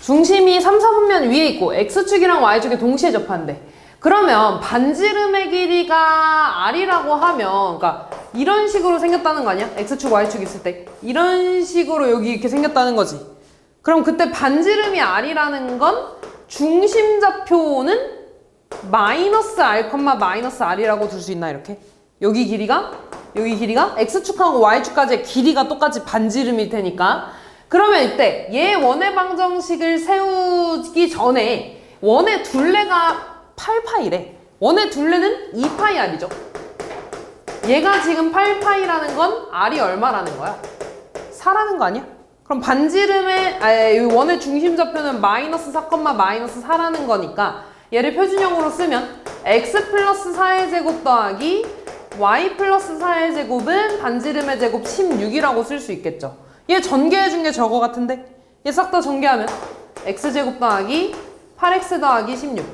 중심이 3, 4분면 위에 있고 X축이랑 Y축이 동시에 접한대. 그러면 반지름의 길이가 R이라고 하면 그러니까 이런 식으로 생겼다는 거 아니야? X축, Y축 있을 때 이런 식으로 여기 이렇게 생겼다는 거지. 그럼 그때 반지름이 R이라는 건 중심좌표는 마이너스 R, 마이너스 R이라고 둘 수 있나 이렇게? 여기 길이가 X축하고 Y축까지의 길이가 똑같이 반지름일 테니까 그러면 이때 얘 원의 방정식을 세우기 전에 원의 둘레가 8파이래. 원의 둘레는 2파이 R이죠. 얘가 지금 8파이라는 건 R이 얼마라는 거야? 4라는 거 아니야? 그럼 반지름의 원의 중심좌표는 마이너스 4, 마이너스 4라는 거니까 얘를 표준형으로 쓰면 x 플러스 4의 제곱 더하기 y 플러스 4의 제곱은 반지름의 제곱 16이라고 쓸 수 있겠죠. 얘 전개해준 게 저거 같은데? 얘 싹 다 전개하면 x제곱 더하기 8x 더하기 16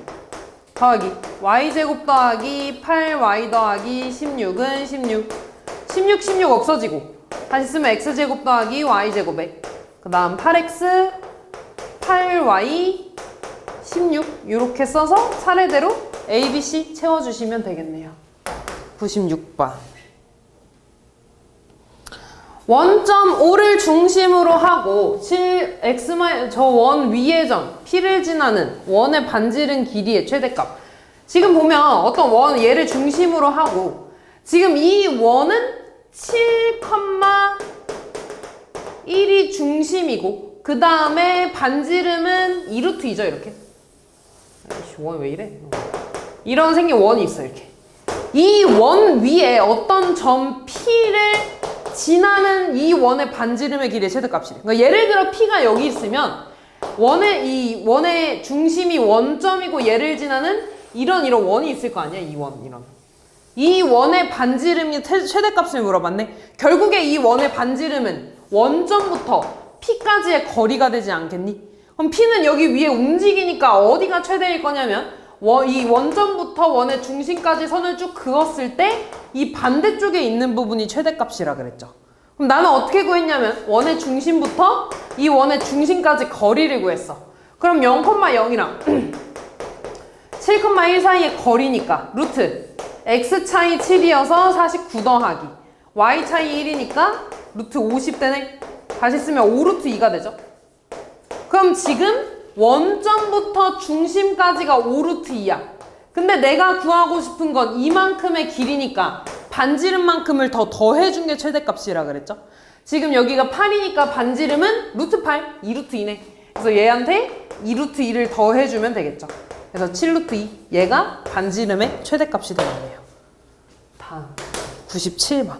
더하기 y제곱 더하기 8y 더하기 16은 16 없어지고 다시 쓰면 x제곱 더하기 y제곱에 그 다음 8x 8y 16 이렇게 써서 차례대로 A, B, C 채워주시면 되겠네요. 96번 원점 O를 중심으로 하고 저 원 위의 점 P를 지나는 원의 반지름 길이의 최대값. 지금 보면 어떤 원 얘를 중심으로 하고 지금 이 원은 7,1이 중심이고 그 다음에 반지름은 2루트 2죠 이렇게. 원 왜 이래? 이런 생긴 원이 있어 이렇게. 이 원 위에 어떤 점 P를 지나는 이 원의 반지름의 길이의 최대값이래. 그러니까 예를 들어 P가 여기 있으면 원의 중심이 원점이고 얘를 지나는 이런 원이 있을 거 아니야? 이 원의 반지름이 최대값을 물어봤네. 결국에 이 원의 반지름은 원점부터 P까지의 거리가 되지 않겠니? 그럼 P는 여기 위에 움직이니까 어디가 최대일 거냐면 이 원점부터 원의 중심까지 선을 쭉 그었을 때 이 반대쪽에 있는 부분이 최대값이라 그랬죠. 그럼 나는 어떻게 구했냐면 원의 중심부터 이 원의 중심까지 거리를 구했어. 그럼 0,0이랑 7,1 사이의 거리니까 루트 x 차이 7이어서 49 더하기 y 차이 1이니까 루트 50 되네. 다시 쓰면 5루트 2가 되죠. 그럼 지금 원점부터 중심까지가 5루트 2야. 근데 내가 구하고 싶은 건 이만큼의 길이니까 반지름만큼을 더 더해준 게 최대값이라 그랬죠. 지금 여기가 8이니까 반지름은 루트 8, 2루트 2네. 그래서 얘한테 2루트 2를 더해주면 되겠죠. 그래서 7루트 2, 얘가 반지름의 최대값이 되겠네요. 다음 97번.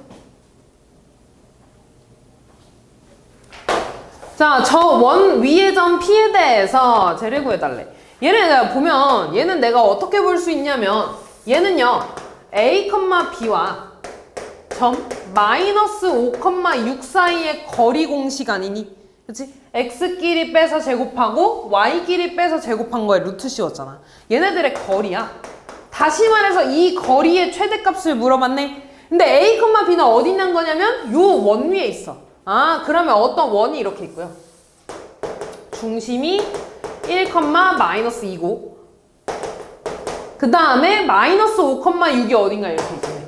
자, 저 원 위의 점 P에 대해서 쟤를 구해달래. 얘를 보면 얘는 내가 어떻게 볼 수 있냐면 얘는요 A, B와 점 마이너스 5,6 사이의 거리 공식 아니니? 그치? X끼리 빼서 제곱하고 Y끼리 빼서 제곱한 거에 루트 씌웠잖아. 얘네들의 거리야. 다시 말해서 이 거리의 최대값을 물어봤네. 근데 A, B는 어디 있는 거냐면 요 원 위에 있어. 아, 그러면 어떤 원이 이렇게 있고요. 중심이 1, 마이너스 2고 그 다음에 마이너스 5,6이 어딘가 이렇게 있네.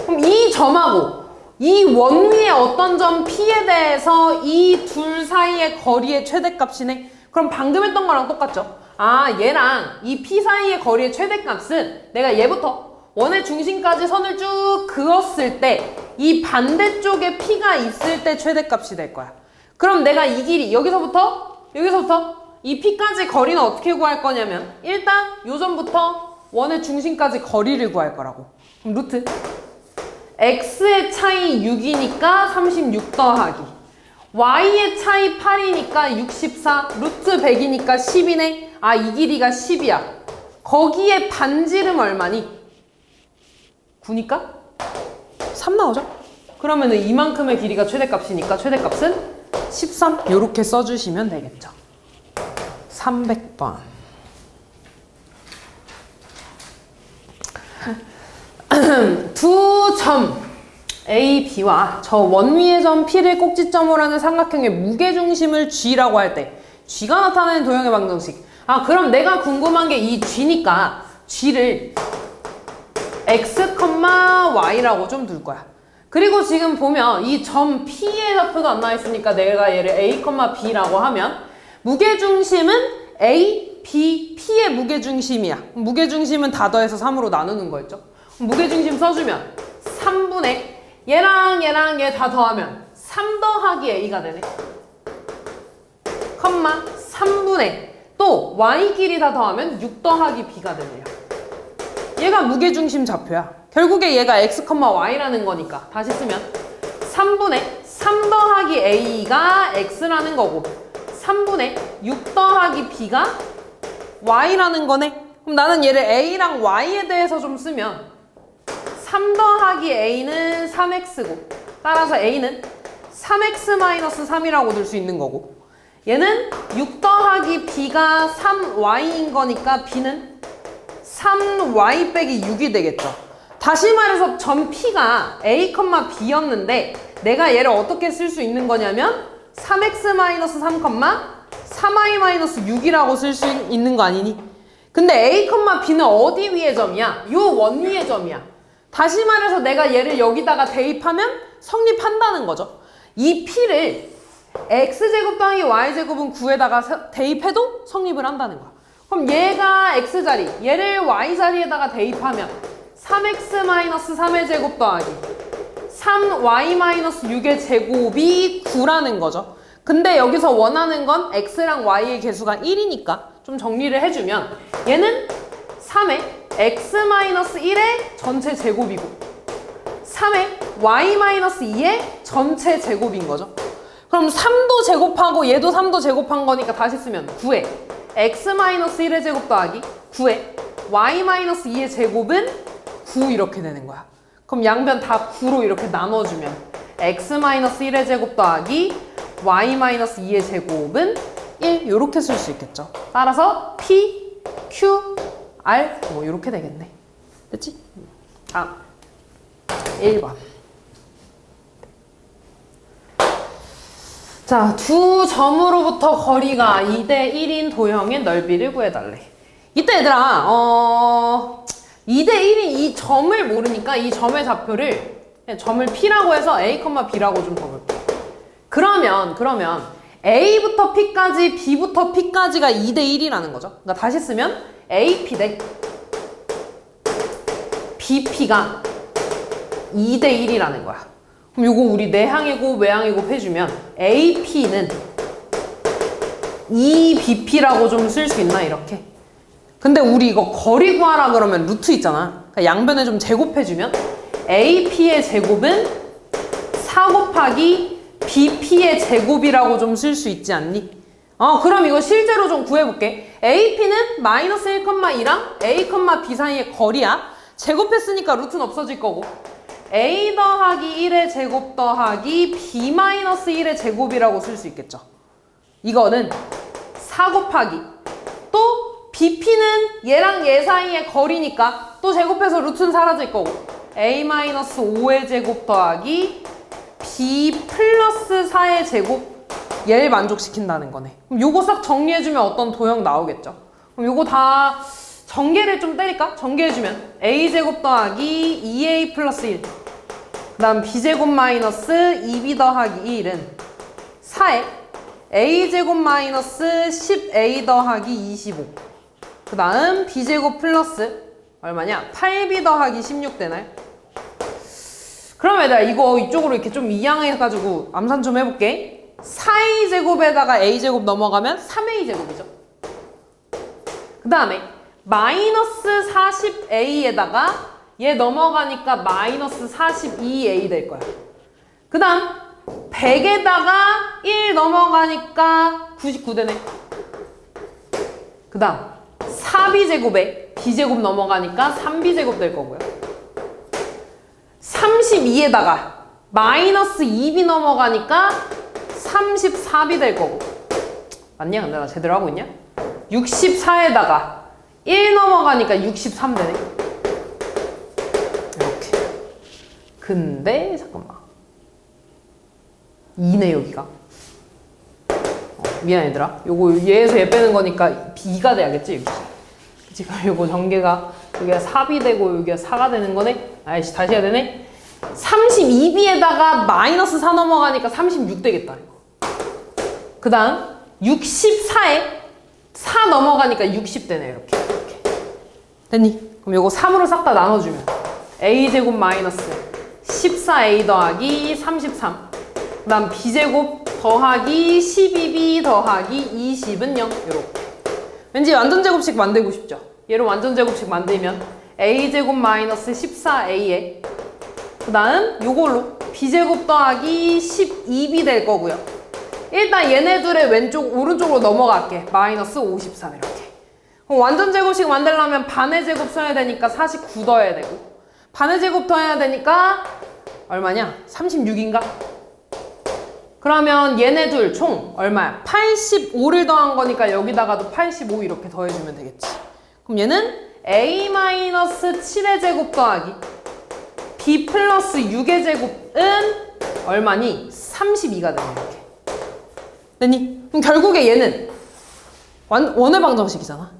그럼 이 점하고 이 원 위에 어떤 점 P에 대해서 이 둘 사이의 거리의 최대값이네. 그럼 방금 했던 거랑 똑같죠? 아, 얘랑 이 P 사이의 거리의 최대값은 내가 얘부터 원의 중심까지 선을 쭉 그었을 때 이 반대쪽에 P가 있을 때 최대값이 될 거야. 그럼 내가 이 길이 여기서부터 이 P까지 거리는 어떻게 구할 거냐면 일단 요 점부터 원의 중심까지 거리를 구할 거라고. 그럼 루트 X의 차이 6이니까 36 더하기 Y의 차이 8이니까 64 루트 100이니까 10이네. 아, 이 길이가 10이야. 거기에 반지름 얼마니? 9니까 3 나오죠? 그러면은 이만큼의 길이가 최대값이니까 최대값은 13 이렇게 써주시면 되겠죠. 300번. 두 점 A, B와 저 원위의 점 P를 꼭지점으로 하는 삼각형의 무게중심을 G라고 할 때 G가 나타내는 도형의 방정식. 아, 그럼 내가 궁금한 게 이 G니까 G를 X, Y라고 좀 둘 거야. 그리고 지금 보면 이 점 P의 좌표가 안 나와 있으니까 내가 얘를 A, B라고 하면 무게중심은 A, B, P의 무게중심이야. 무게중심은 다 더해서 3으로 나누는 거였죠. 무게중심 써주면 3분의 얘랑 얘 다 더하면 3 더하기 A가 되네. 3분의 또 Y끼리 다 더하면 6 더하기 B가 되네요. 얘가 무게중심 좌표야. 결국에 얘가 X, Y라는 거니까 다시 쓰면 3분의 3 더하기 A가 X라는 거고 3분의 6 더하기 B가 Y라는 거네. 그럼 나는 얘를 A랑 Y에 대해서 좀 쓰면 3 더하기 A는 3X고 따라서 A는 3X-3이라고 둘 수 있는 거고 얘는 6 더하기 B가 3Y인 거니까 B는 3Y 빼기 6이 되겠죠. 다시 말해서 점 P가 A, B였는데 내가 얘를 어떻게 쓸 수 있는 거냐면 3X-3, 3Y-6이라고 쓸 수 있는 거 아니니? 근데 A, B는 어디 위의 점이야? 요 원 위의 점이야. 다시 말해서 내가 얘를 여기다가 대입하면 성립한다는 거죠. 이 P를 X제곱 더하기 Y제곱은 9에다가 대입해도 성립을 한다는 거야. 그럼 얘가 X자리, 얘를 Y자리에다가 대입하면 3X-3의 제곱 더하기 3Y-6의 제곱이 9라는 거죠. 근데 여기서 원하는 건 X랑 Y의 개수가 1이니까 좀 정리를 해주면 얘는 3의 X-1의 전체 제곱이고 3의 Y-2의 전체 제곱인 거죠. 그럼 3도 제곱하고 얘도 3도 제곱한 거니까 다시 쓰면 9의 X-1의 제곱 더하기 9의 Y-2의 제곱은 9 이렇게 되는 거야. 그럼 양변 다 9로 이렇게 나눠주면 X-1의 제곱 더하기 Y-2의 제곱은 1 이렇게 쓸 수 있겠죠. 따라서 P, Q, R 뭐 이렇게 되겠네. 됐지? 다음 1번. 자, 두 점으로부터 거리가 2대 1인 도형의 넓이를 구해달래. 이때 얘들아 2대 1인 이 점을 모르니까 이 점의 좌표를 점을 P라고 해서 A, B라고 좀 적을게. 그러면 A부터 P까지, B부터 P까지가 2대 1이라는 거죠. 그러니까 다시 쓰면 AP 대 BP가 2대 1이라는 거야. 그럼 요거 우리 내항이고 외항이고 해주면 AP는 2BP라고 좀 쓸 수 있나 이렇게. 근데 우리 이거 거리 구하라 그러면 루트 있잖아. 그러니까 양변에 좀 제곱해주면 AP의 제곱은 4 곱하기 BP의 제곱이라고 좀 쓸 수 있지 않니? 그럼 이거 실제로 좀 구해볼게. AP는 마이너스 1,2랑 A, B 사이의 거리야. 제곱했으니까 루트는 없어질 거고 A 더하기 1의 제곱 더하기 B 마이너스 1의 제곱이라고 쓸 수 있겠죠. 이거는 4 곱하기 또 BP는 얘랑 얘 사이의 거리니까 또 제곱해서 루트는 사라질 거고 A 마이너스 5의 제곱 더하기 B 플러스 4의 제곱 얘를 만족시킨다는 거네. 그럼 요거 싹 정리해주면 어떤 도형 나오겠죠. 그럼 요거 다 전개를 좀 때릴까? 전개해주면 A제곱 더하기 2A 플러스 1 그 다음 B제곱 마이너스 2B 더하기 1은 4에 A제곱 마이너스 10A 더하기 25 그 다음 B제곱 플러스 얼마냐? 8B 더하기 16 되나요? 그럼 얘들아 이거 이쪽으로 이렇게 좀 이양해가지고 암산 좀 해볼게. 4A제곱에다가 A제곱 넘어가면 3A제곱이죠. 그 다음에 마이너스 40A에다가 얘 넘어가니까 마이너스 42A 될 거야. 그 다음 100에다가 1 넘어가니까 99 되네. 그 다음 4B제곱에 B제곱 넘어가니까 3B제곱 될 거고요. 32에다가 마이너스 2B 넘어가니까 34B 될 거고. 맞냐? 근데 나 제대로 하고 있냐? 64에다가 1 넘어가니까 63 되네. 이렇게. 근데 잠깐만 2네 여기가. 미안 얘들아. 요거 얘에서 얘 빼는 거니까 B가 돼야겠지 여기. 지금 요거 전개가 여기가 4B 되고 여기가 4가 되는 거네. 아이씨 다시 해야 되네. 32B에다가 마이너스 4 넘어가니까 36 되겠다 이거. 그 다음 64에 4 넘어가니까 60 되네 이렇게. 됐니? 그럼 요거 3으로 싹 다 나눠주면 A제곱 마이너스 14A 더하기 33. 그 다음 B제곱 더하기 12B 더하기 20은 0 요렇게. 왠지 완전제곱식 만들고 싶죠? 얘를 완전제곱식 만들면 A제곱 마이너스 14A에 그 다음 요걸로 B제곱 더하기 12B 될 거고요. 일단 얘네들의 왼쪽 오른쪽으로 넘어갈게. 마이너스 53 이렇게. 그럼 완전제곱식 만들려면 반의 제곱 써야 되니까 49 더해야 되고 반의 제곱 더해야 되니까 얼마냐? 36인가? 그러면 얘네 둘 총 얼마야? 85를 더한 거니까 여기다가도 85 이렇게 더해주면 되겠지. 그럼 얘는 A-7의 제곱 더하기 B 플러스 6의 제곱은 얼마니? 32가 되네 이렇게. 됐니? 그럼 결국에 얘는 원의 방정식이잖아.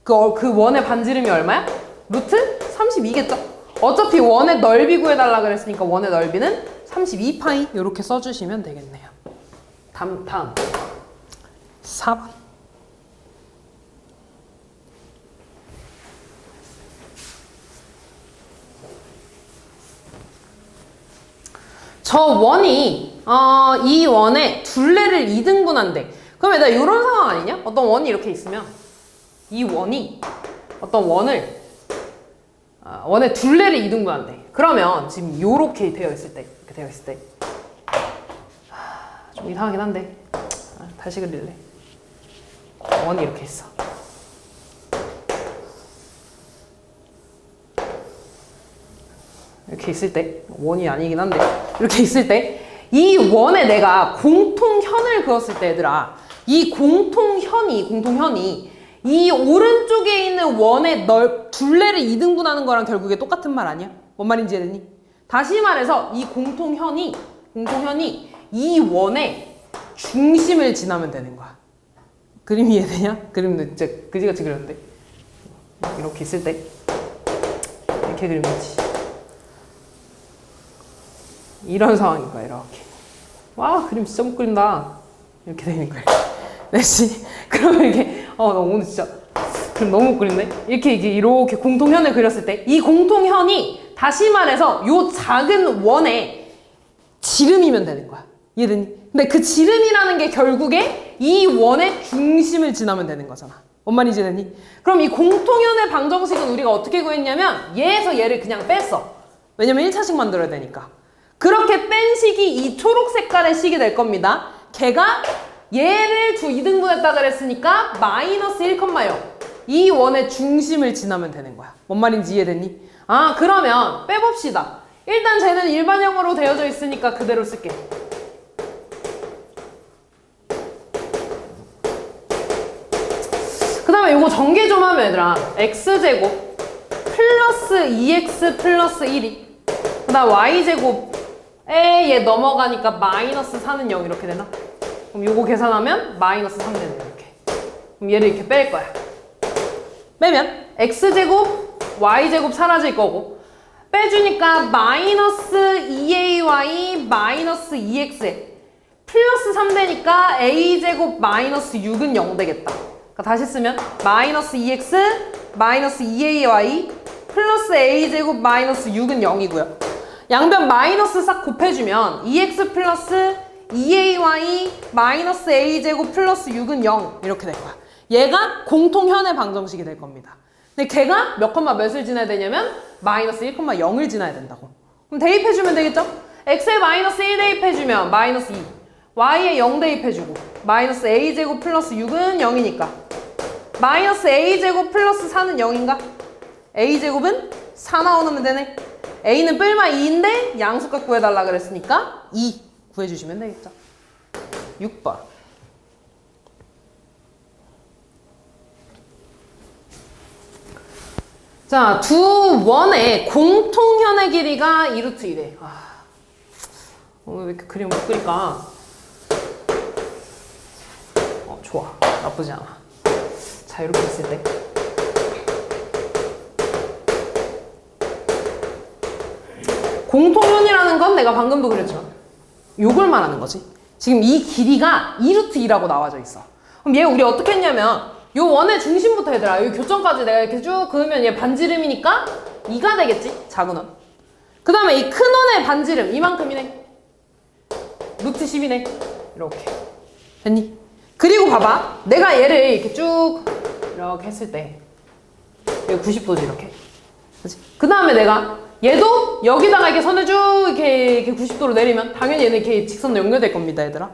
그 원의 반지름이 얼마야? 루트 32겠죠? 어차피 원의 넓이 구해달라 그랬으니까 원의 넓이는 32파이 이렇게 써주시면 되겠네요. 다음 4번. 저 원이 이 원의 둘레를 2등분한대. 그럼 얘들아 이런 상황 아니냐? 어떤 원이 이렇게 있으면 이 원이 어떤 원을 원의 둘레를 2등분한대. 그러면 지금 요렇게 되어 있을 때 이렇게 되어 있을 때 좀 이상하긴 한데 다시 그릴래. 원이 이렇게 있어. 이렇게 있을 때 원이 아니긴 한데 이렇게 있을 때 이 원에 내가 공통현을 그었을 때 얘들아 이 공통현이 이 오른쪽에 있는 원의 둘레를 2등분하는 거랑 결국에 똑같은 말 아니야? 뭔 말인지 이해되니? 다시 말해서 이 공통현이 이 원의 중심을 지나면 되는 거야. 그림이 이해되냐? 그림도 진짜 그지같이 그렸는데 이렇게 있을 때 이렇게 그리면 되지. 이런 상황인 거야 이렇게. 와 그림 진짜 못 그린다. 이렇게 되는 거야. 네시. 그러면 이게 나 오늘 진짜 그림 너무 못 그린데? 이렇게 공통현을 그렸을 때 이 공통현이 다시 말해서 요 작은 원의 지름이면 되는 거야. 이해되니? 근데 그 지름이라는 게 결국에 이 원의 중심을 지나면 되는 거잖아. 뭔 말인지 이해되니? 그럼 이 공통현의 방정식은 우리가 어떻게 구했냐면 얘에서 얘를 그냥 뺐어. 왜냐면 1차식 만들어야 되니까. 그렇게 뺀 식이 이 초록 색깔의 식이 될 겁니다. 걔가 얘를 2등분했다 그랬으니까 마이너스 1,0 이 원의 중심을 지나면 되는 거야. 뭔 말인지 이해됐니? 그러면 빼봅시다. 일단 쟤는 일반형으로 되어져 있으니까 그대로 쓸게. 그 다음에 이거 전개 좀 하면 얘들아 x제곱 플러스 2x 플러스 1이 그 다음 y제곱에 얘 넘어가니까 마이너스 4는 0 이렇게 되나? 그럼 요거 계산하면 마이너스 3 되네 이렇게. 그럼 얘를 이렇게 뺄 거야. 빼면 x제곱 y제곱 사라질 거고 빼주니까 마이너스 2ay 마이너스 2x에 플러스 3 되니까 a제곱 마이너스 6은 0 되겠다. 그러니까 다시 쓰면 마이너스 2x 마이너스 2ay 플러스 a제곱 마이너스 6은 0이고요. 양변 마이너스 싹 곱해주면 2x 플러스 2ay 마이너스 a제곱 플러스 6은 0 이렇게 될 거야. 얘가 공통현의 방정식이 될 겁니다. 근데 걔가 몇 컴마 몇을 지나야 되냐면 마이너스 1,0을 지나야 된다고. 그럼 대입해주면 되겠죠? x에 마이너스 1 대입해주면 마이너스 2 y에 0 대입해주고 마이너스 a제곱 플러스 6은 0이니까 마이너스 a제곱 플러스 4는 0인가? a제곱은 4 나오면 되네. a는 뿔마 2인데 양수값 구해달라 그랬으니까 2 구해주시면 되겠죠. 6번. 자, 두 원의 공통현의 길이가 2루트 1에. 왜 이렇게 그림 못 그릴까? 좋아. 나쁘지 않아. 자, 이렇게 있을 때. 공통현이라는 건 내가 방금도 그랬지만 요걸 말하는 거지. 지금 이 길이가 2루트 2라고 나와져 있어. 그럼 얘 우리 어떻게 했냐면 요 원의 중심부터 얘들아 요 교점까지 내가 이렇게 쭉 그으면 얘 반지름이니까 2가 되겠지? 작은 원. 그 다음에 이 큰 원의 반지름 이만큼이네. 루트 10이네. 이렇게. 됐니? 그리고 봐봐. 내가 얘를 이렇게 쭉 이렇게 했을 때 여기 90도지 이렇게. 그치? 그 다음에 내가 얘도 여기다가 이렇게 선을 쭉 이렇게 90도로 내리면 당연히 얘는 이렇게 직선으로 연결될 겁니다, 얘들아.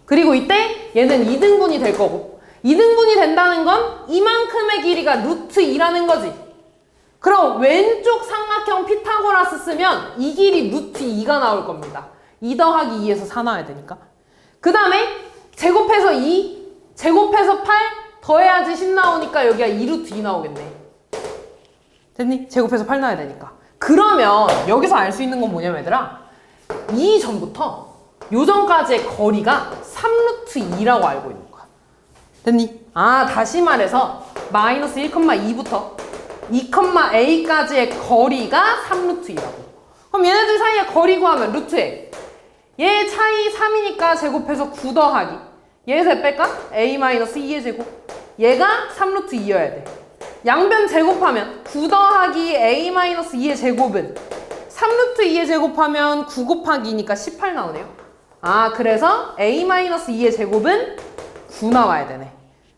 그리고 이때 얘는 2등분이 될 거고 2등분이 된다는 건 이만큼의 길이가 루트 2라는 거지. 그럼 왼쪽 삼각형 피타고라스 쓰면 이 길이 루트 2가 나올 겁니다. 2 더하기 2에서 4 나와야 되니까. 그 다음에 제곱해서 2, 제곱해서 8 더해야지 10 나오니까 여기가 2루트 2 나오겠네. 됐니? 제곱해서 8 나와야 되니까. 그러면 여기서 알 수 있는 건 뭐냐면 얘들아 이 전부터 요 전까지의 거리가 3루트 2라고 알고 있는 거야. 됐니? 다시 말해서 마이너스 1,2부터 2,a까지의 거리가 3루트 2라고. 그럼 얘네들 사이의 거리 구하면 루트 a. 얘 차이 3이니까 제곱해서 9 더하기. 얘에서 뺄까? a-2의 제곱. 얘가 3루트 2여야 돼. 양변 제곱하면 9 더하기 a-2의 제곱은 3루트 2의 제곱하면 9 곱하기 2니까 18 나오네요. 그래서 a-2의 제곱은 9 나와야 되네.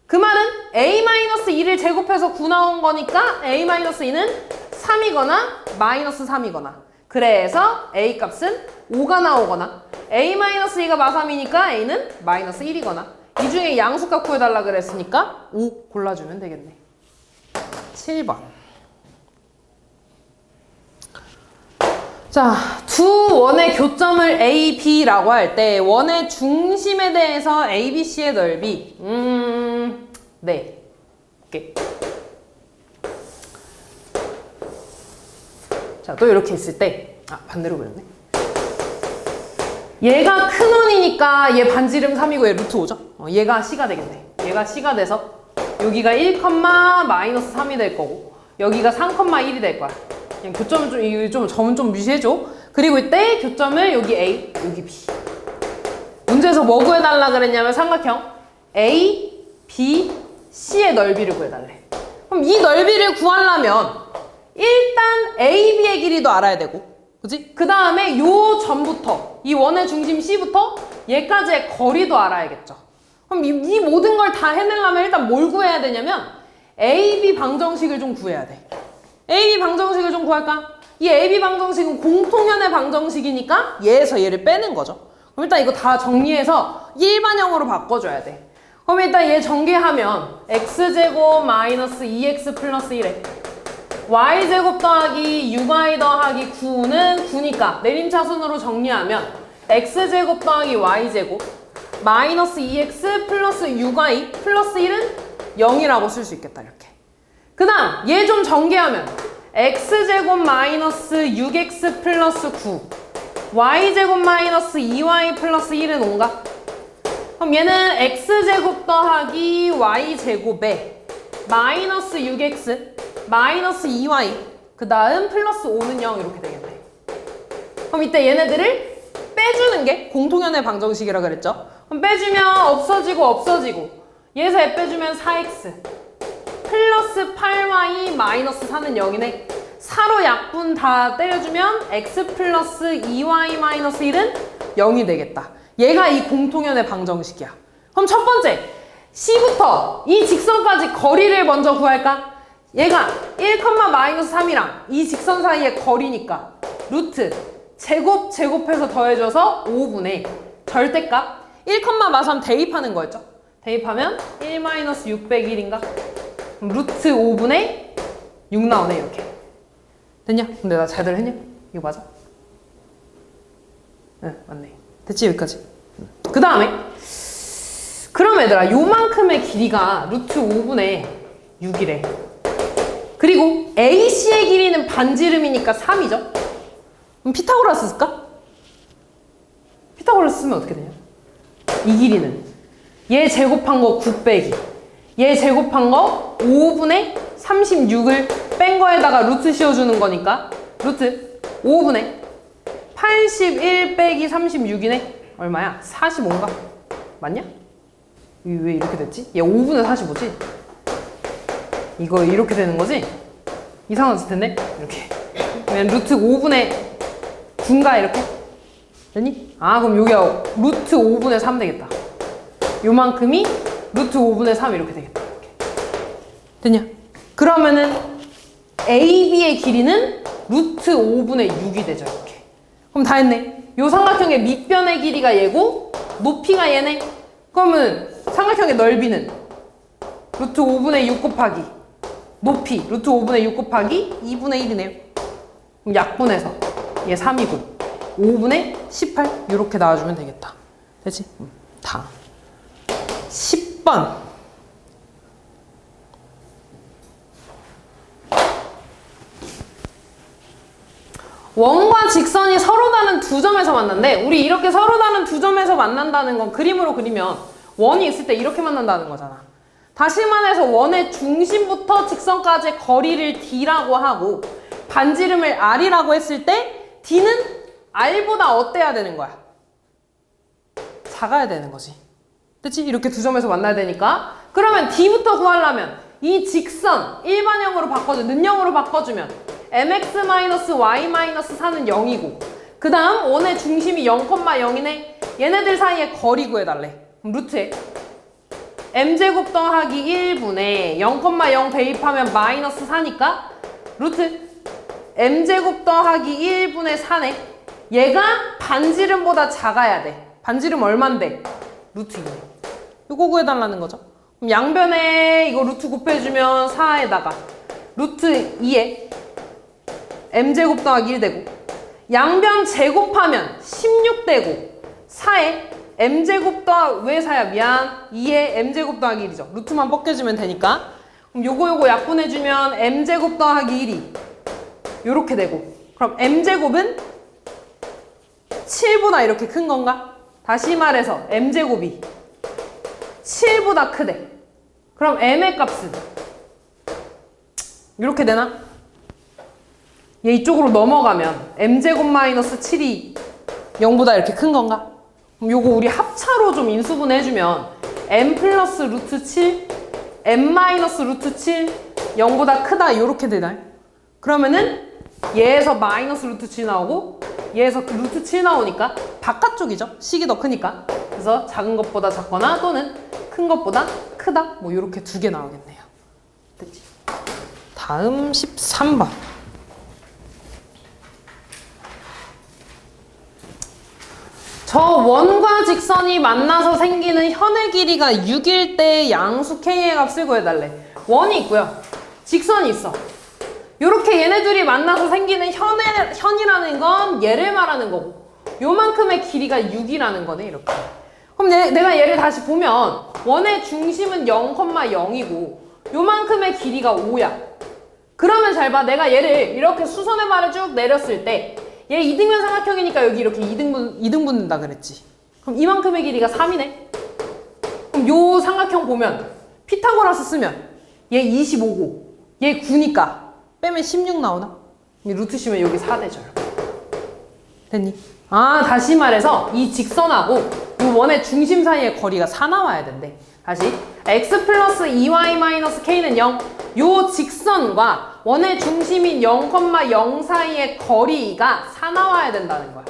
그 말은 a-2를 제곱해서 9 나온 거니까 a-2는 3이거나 마이너스 3이거나 그래서 a 값은 5가 나오거나 a-2가 마3이니까 a는 마이너스 1이거나 이 중에 양수값 구해달라 그랬으니까 5 골라주면 되겠네. 7번. 자, 두 원의 교점을 A, B라고 할 때 원의 중심에 대해서 A, B, C의 넓이 네. 오케이. 자, 또 이렇게 있을 때 반대로 그렸네. 얘가 큰 원이니까 얘 반지름 3이고 얘 루트 5죠? 얘가 C가 되겠네. 얘가 C가 돼서 여기가 1, 마이너스 3이 될 거고 여기가 3,1이 될 거야. 그냥 교점을 점은 좀 무시해줘. 그리고 이때 교점을 여기 A, 여기 B. 문제에서 뭐 구해달라 그랬냐면 삼각형 A, B, C의 넓이를 구해달래. 그럼 이 넓이를 구하려면 일단 A, B의 길이도 알아야 되고 그치? 그 다음에 요 점부터 이 원의 중심 C부터 얘까지의 거리도 알아야겠죠. 그럼 이 모든 걸 다 해내려면 일단 뭘 구해야 되냐면 AB 방정식을 좀 구해야 돼. AB 방정식을 좀 구할까? 이 AB 방정식은 공통현의 방정식이니까 얘에서 얘를 빼는 거죠. 그럼 일단 이거 다 정리해서 일반형으로 바꿔줘야 돼. 그럼 일단 얘 전개하면 x제곱 마이너스 2x 플러스 1에 y제곱 더하기 6y 더하기 9는 9니까 내림차순으로 정리하면 x제곱 더하기 y제곱 마이너스 2x 플러스 6y 플러스 1은 0이라고 쓸 수 있겠다 이렇게. 그 다음 얘 좀 전개하면 x제곱 마이너스 6x 플러스 9 y제곱 마이너스 2y 플러스 1은 5인가? 그럼 얘는 x제곱 더하기 y제곱에 마이너스 6x 마이너스 2y 그 다음 플러스 5는 0 이렇게 되겠네. 그럼 이때 얘네들을 빼주는 게 공통현의 방정식이라 그랬죠? 그럼 빼주면 없어지고 얘에서 얘 빼주면 4x 플러스 8y 마이너스 4는 0이네. 4로 약분 다 때려주면 x 플러스 2y 마이너스 1은 0이 되겠다. 얘가 이 공통현의 방정식이야. 그럼 첫 번째 C부터 이 직선까지 거리를 먼저 구할까? 얘가 1, 마이너스 3이랑 이 직선 사이의 거리니까 루트 제곱해서 더해줘서 5분의 절대값 1, 마3 대입하는 거였죠? 대입하면 1 마이너스 601인가? 그럼 루트 5분의 6 나오네 이렇게. 됐냐? 근데 나 제대로 했냐? 이거 맞아? 네 맞네. 됐지 여기까지? 그 다음에 그럼 얘들아 요만큼의 길이가 루트 5분의 6이래. 그리고 AC의 길이는 반지름이니까 3이죠. 그럼 피타고라스 쓸까? 피타고라스 쓰면 어떻게 되냐? 이 길이는 얘 제곱한 거 9 빼기 얘 제곱한 거 5분의 36을 뺀 거에다가 루트 씌워주는 거니까 루트 5분의 81 빼기 36이네. 얼마야? 45인가? 맞냐? 왜 이렇게 됐지? 얘 5분의 45지? 이거 이렇게 되는 거지? 이상하실 텐데? 이렇게. 그냥 루트 5분의 9인가? 이렇게? 됐니? 아, 그럼 여기가 루트 5분의 3 되겠다. 요만큼이 루트 5분의 3 이렇게 되겠다. 이렇게. 됐냐? 그러면은 AB의 길이는 루트 5분의 6이 되죠. 이렇게. 그럼 다 했네. 요 삼각형의 밑변의 길이가 얘고 높이가 얘네. 그러면 삼각형의 넓이는 루트 5분의 6 곱하기 높이 루트 5분의 6 곱하기 2분의 1이네요. 그럼 약분해서 얘 3이고 5분의 18 이렇게 나와주면 되겠다. 됐지? 다음 10번 원과 직선이 서로 다른 두 점에서 만난대. 우리 이렇게 서로 다른 두 점에서 만난다는 건 그림으로 그리면 원이 있을 때 이렇게 만난다는 거잖아. 다시 말해서 원의 중심부터 직선까지의 거리를 D라고 하고 반지름을 R이라고 했을 때 D는 R보다 어때야 되는 거야? 작아야 되는 거지. 됐지? 이렇게 두 점에서 만나야 되니까. 그러면 D부터 구하려면 이 직선 일반형으로 바꿔줘, 는형으로 바꿔주면 mx-y-4는 0이고 그 다음 원의 중심이 0,0이네. 얘네들 사이의 거리 구해달래. 그럼 루트에 m제곱 더하기 1분의 0,0 대입하면 마이너스 4니까 루트 m제곱 더하기 1분의 4네. 얘가 반지름보다 작아야 돼. 반지름 얼만데? 루트 2네. 이거 구해달라는 거죠. 그럼 양변에 이거 루트 곱해주면 4에다가 루트 2에 m제곱 더하기 1 되고 양변 제곱하면 16 되고 4에 m제곱 더하기 왜 4야? 미안. 2에 m제곱 더하기 1이죠. 루트만 벗겨주면 되니까. 그럼 요거 약분해주면 m제곱 더하기 1이 요렇게 되고 그럼 m제곱은 7보다 이렇게 큰 건가? 다시 말해서 m제곱이 7보다 크대. 그럼 m의 값은 이렇게 되나? 얘 이쪽으로 넘어가면 m제곱 마이너스 7이 0보다 이렇게 큰 건가? 그럼 요거 우리 합차로 좀 인수분해 해주면 m 플러스 루트 7, m 마이너스 루트 7, 0보다 크다 요렇게 되나요? 그러면은 얘에서 마이너스 루트 7 나오고 얘에서 루트 7 나오니까 바깥쪽이죠. 식이 더 크니까. 그래서 작은 것보다 작거나 또는 큰 것보다 크다 뭐 요렇게 두 개 나오겠네요. 됐지? 다음 13번 저 원과 직선이 만나서 생기는 현의 길이가 6일 때 양수 K의 값을 구해달래. 원이 있고요. 직선이 있어. 요렇게 얘네들이 만나서 생기는 현이라는 건 얘를 말하는 거고 요만큼의 길이가 6이라는 거네. 이렇게. 그럼 내가 얘를 다시 보면 원의 중심은 0,0이고 요만큼의 길이가 5야. 그러면 잘 봐. 내가 얘를 이렇게 수선의 말을 쭉 내렸을 때 얘 이등변 삼각형이니까 여기 이렇게 2등 붙는다 그랬지. 그럼 이만큼의 길이가 3이네. 그럼 요 삼각형 보면 피타고라스 쓰면 얘 25고 얘 9니까 빼면 16 나오나? 루트 씌면 여기 4 되죠. 됐니? 아, 다시 말해서 이 직선하고 요 원의 중심 사이의 거리가 4 나와야 된대. 다시 x 플러스 2y 마이너스 k는 0. 요 직선과 원의 중심인 0,0 사이의 거리가 4 나와야 된다는 거야.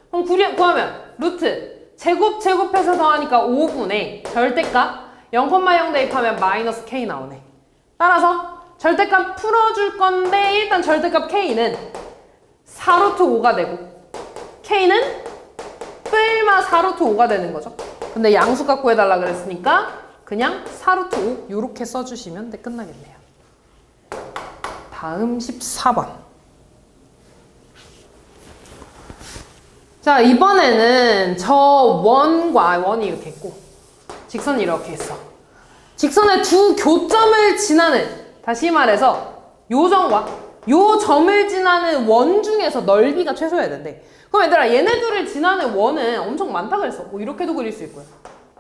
그럼 구하면 루트 제곱해서 더하니까 5분의 절대값 0,0 대입하면 마이너스 k 나오네. 따라서 절대값 풀어줄 건데 일단 절대값 k는 4루트 5가 되고 k는 뿔마 4루트 5가 되는 거죠. 근데 양수값 구해달라 그랬으니까 그냥 4루트 5 요렇게 써주시면 끝나겠네요. 다음 14번. 자, 이번에는 저 원이 이렇게 있고 직선이 이렇게 있어. 직선의 두 교점을 지나는, 다시 말해서 요 점과 요 점을 지나는 원 중에서 넓이가 최소여야 된대. 그럼 얘들아 얘네 둘을 지나는 원은 엄청 많다 그랬어. 뭐 이렇게도 그릴 수 있고요.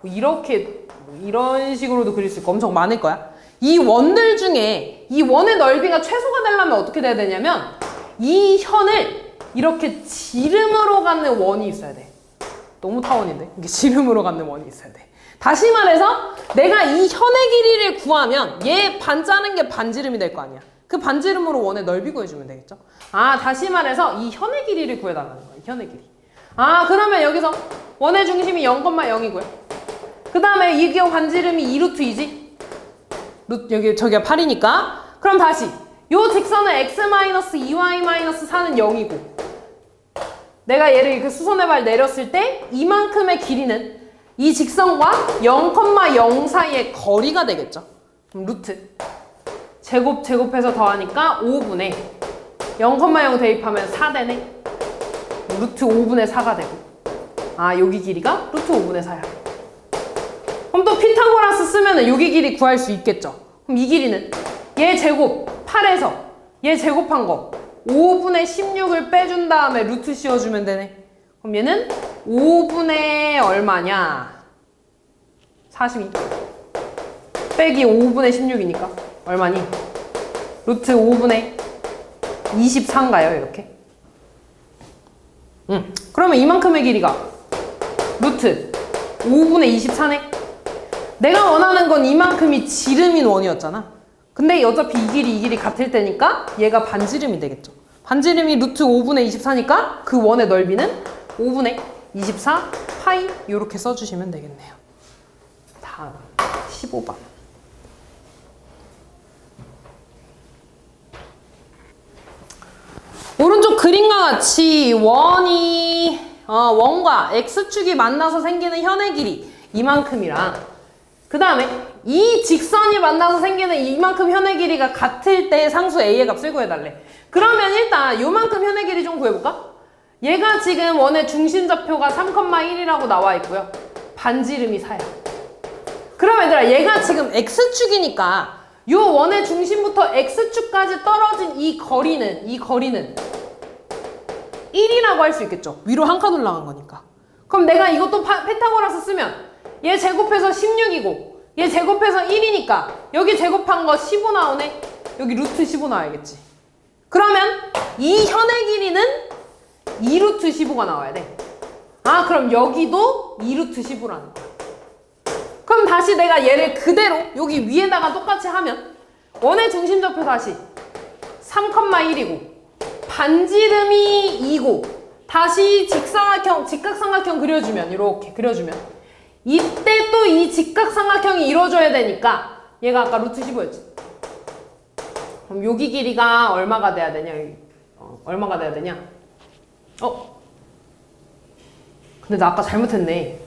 뭐 이렇게 뭐 이런 식으로도 그릴 수 있고 엄청 많을 거야. 이 원들 중에 이 원의 넓이가 최소가 되려면 어떻게 돼야 되냐면 이 현을 이렇게 지름으로 갖는 원이 있어야 돼. 너무 타원인데? 이게 지름으로 갖는 원이 있어야 돼. 다시 말해서 내가 이 현의 길이를 구하면 얘 반 짜는 게 반지름이 될 거 아니야. 그 반지름으로 원의 넓이 구해주면 되겠죠? 아, 다시 말해서 이 현의 길이를 구해달라는 거야. 이 현의 길이. 아, 그러면 여기서 원의 중심이 0,0이고요. 그 다음에 이게 반지름이 2루트이지? 여기 저기가 8이니까. 그럼 다시 요 직선은 x-2y-4는 0이고 내가 얘를 이렇게 수선의 발 내렸을 때 이만큼의 길이는 이 직선과 0,0 사이의 거리가 되겠죠. 그럼 루트 제곱해서 더하니까 5분의 0,0 대입하면 4 되네. 루트 5분의 4가 되고 아 여기 길이가 루트 5분의 4야. 그럼 또 피타고라스 쓰면은 여기 길이 구할 수 있겠죠. 그럼 이 길이는 얘 제곱 8에서 얘 제곱한 거 5분의 16을 빼준 다음에 루트 씌워주면 되네. 그럼 얘는 5분의 얼마냐? 42 빼기 5분의 16이니까 얼마니? 루트 5분의 24인가요? 이렇게? 그러면 이만큼의 길이가 루트 5분의 24네? 내가 원하는 건 이만큼이 지름인 원이었잖아. 근데 어차피 이 길이 같을 테니까 얘가 반지름이 되겠죠. 반지름이 루트 5분의 24니까 그 원의 넓이는 5분의 24 파이 이렇게 써주시면 되겠네요. 다음 15번. 오른쪽 그림과 같이 원과 x축이 만나서 생기는 현의 길이 이만큼이랑 그 다음에 이 직선이 만나서 생기는 이만큼 현의 길이가 같을 때 상수 a의 값을 구해달래. 그러면 일단 요만큼 현의 길이 좀 구해볼까? 얘가 지금 원의 중심좌표가 3,1이라고 나와 있고요. 반지름이 4야. 그럼 얘들아 얘가 지금 x축이니까 요 원의 중심부터 x축까지 떨어진 이 거리는 1이라고 할 수 있겠죠. 위로 한 칸 올라간 거니까. 그럼 내가 이것도 피타고라스 쓰면 얘 제곱해서 16이고 얘 제곱해서 1이니까 여기 제곱한 거 15 나오네. 여기 루트 15 나와야겠지. 그러면 이 현의 길이는 2루트 15가 나와야 돼. 아 그럼 여기도 2루트 15라는 거야. 그럼 다시 내가 얘를 그대로 여기 위에다가 똑같이 하면 원의 중심좌표 다시 3,1이고 반지름이 2고 다시 직각삼각형 그려주면 이렇게 그려주면 이때 또 이 직각삼각형이 이루어져야 되니까 얘가 아까 루트 15였지. 그럼 여기 길이가 얼마가 돼야 되냐? 얼마가 돼야 되냐? 근데 나 아까 잘못했네.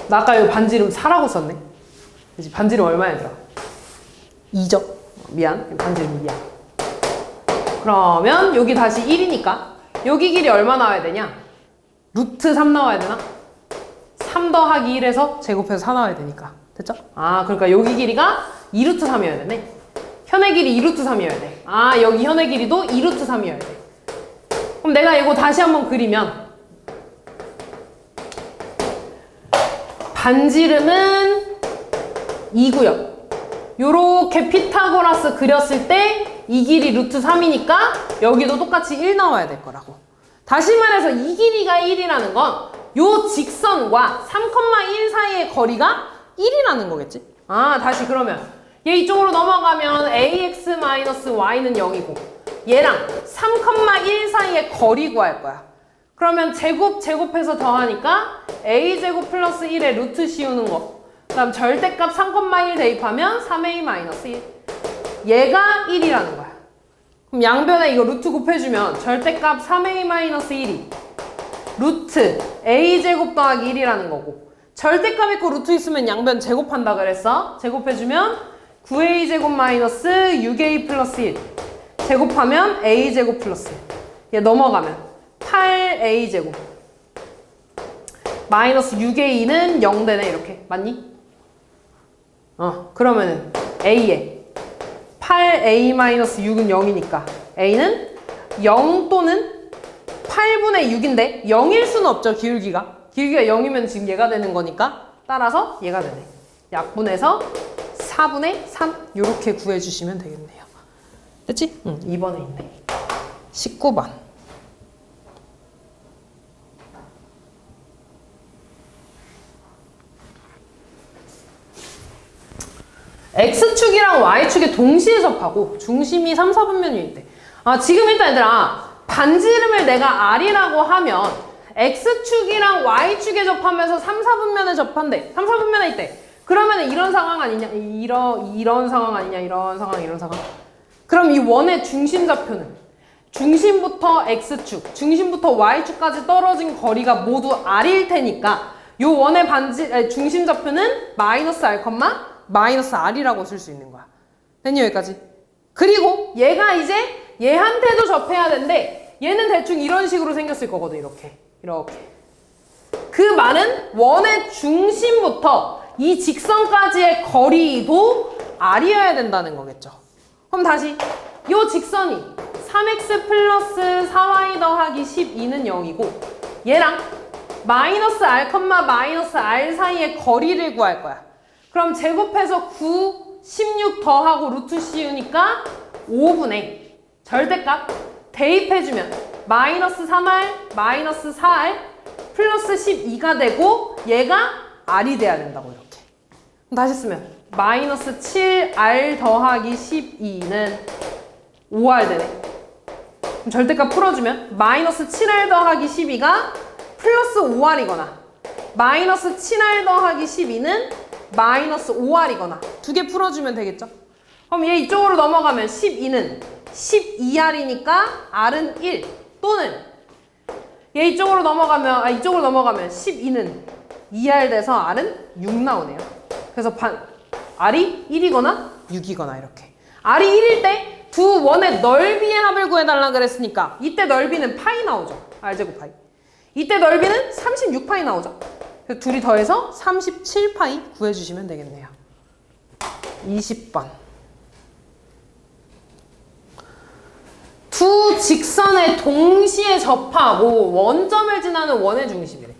나 아까 여기 반지름 4라고 썼네. 그치? 반지름 얼마야 얘들아? 2죠? 미안. 반지름 2야. 그러면 여기 다시 1이니까 여기 길이 얼마 나와야 되냐? 루트 3 나와야 되나? 3 더하기 1에서 제곱해서 4 나와야 되니까. 됐죠? 아 그러니까 여기 길이가 2루트 3이어야 되네. 현의 길이 2루트 3이어야 돼. 아 여기 현의 길이도 2루트 3이어야 돼. 그럼 내가 이거 다시 한번 그리면 반지름은 2고요. 요렇게 피타고라스 그렸을 때 이 길이 루트 3이니까 여기도 똑같이 1 나와야 될 거라고. 다시 말해서 이 길이가 1이라는 건 요 직선과 3,1 사이의 거리가 1이라는 거겠지? 아 다시 그러면 얘 이쪽으로 넘어가면 ax-y는 0이고 얘랑 3,1 사이의 거리 구할 거야. 그러면 제곱해서 더하니까 a제곱 플러스 1에 루트 씌우는 거. 그 다음 절대값 3,1 대입하면 3a-1. 얘가 1이라는 거야. 그럼 양변에 이거 루트 곱해주면 절대값 3a-1이 루트 a제곱 더하기 1이라는 거고 절대값 있고 루트 있으면 양변 제곱한다 그랬어. 제곱해주면 9a제곱 마이너스 6a 플러스 1 제곱하면 a제곱 플러스 1. 얘 넘어가면 8a제곱 마이너스 6a는 0 되네. 이렇게 맞니? 그러면은 A에 8A-6은 0이니까 A는 0 또는 8분의 6인데 0일 수는 없죠, 기울기가. 기울기가 0이면 지금 얘가 되는 거니까 따라서 얘가 되네. 약분해서 4분의 3 이렇게 구해주시면 되겠네요. 됐지? 2번에 있네. 19번. X축이랑 Y축에 동시에 접하고 중심이 3, 4분면이 있대. 지금 일단 얘들아, 반지름을 내가 R이라고 하면 X축이랑 Y축에 접하면서 3, 4분면에 접한대. 3, 4분면에 있대. 그러면 이런 상황 아니냐? 이런 상황 아니냐? 이런 상황. 그럼 이 원의 중심 좌표는 중심부터 X축, 중심부터 Y축까지 떨어진 거리가 모두 R일 테니까 요 원의 중심 좌표는 마이너스 R, 마이너스 R이라고 쓸 수 있는 거야. 됐니, 여기까지? 그리고 얘가 이제 얘한테도 접해야 되는데 얘는 대충 이런 식으로 생겼을 거거든. 이렇게. 그 말은 원의 중심부터 이 직선까지의 거리도 R이어야 된다는 거겠죠. 그럼 다시 이 직선이 3x 플러스 4y 더하기 12는 0이고 얘랑 마이너스 R, 마이너스 R 사이의 거리를 구할 거야. 그럼 제곱해서 9, 16 더하고 루트 씌우니까 5분의 절대값 대입해주면 마이너스 3R, 마이너스 4R 플러스 12가 되고 얘가 R이 돼야 된다고 이렇게. 그럼 다시 쓰면 마이너스 7R 더하기 12는 5R 되네. 그럼 절대값 풀어주면 마이너스 7R 더하기 12가 플러스 5R이거나 마이너스 7R 더하기 12는 마이너스 5R이거나 두 개 풀어주면 되겠죠? 그럼 얘 이쪽으로 넘어가면 12는 12R이니까 R은 1 또는 얘 이쪽으로 넘어가면 12는 2R 돼서 R은 6 나오네요. 그래서 R이 1이거나 6이거나 이렇게. R이 1일 때 두 원의 넓이의 합을 구해달라 그랬으니까 이때 넓이는 파이 나오죠. R제곱 파이. 이때 넓이는 36파이 나오죠. 그래서 둘이 더해서 37파이 구해주시면 되겠네요. 20번. 두 직선에 동시에 접하고 원점을 지나는 원의 중심이래.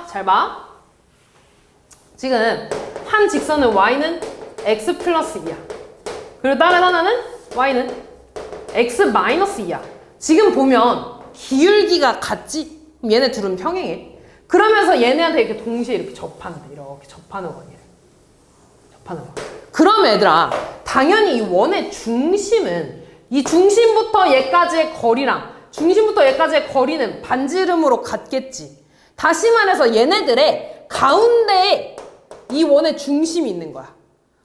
잘 봐. 지금 한 직선은 y는 x 플러스 2야. 그리고 다른 하나는 y는 x 마이너스 2야. 지금 보면 기울기가 같지? 그럼 얘네 둘은 평행해. 그러면서 얘네한테 이렇게 동시에 이렇게 접하는 원이래. 접하는 원. 그럼 얘들아, 당연히 이 원의 중심은 이 중심부터 얘까지의 거리는 반지름으로 같겠지. 다시 말해서 얘네들의 가운데에 이 원의 중심이 있는 거야.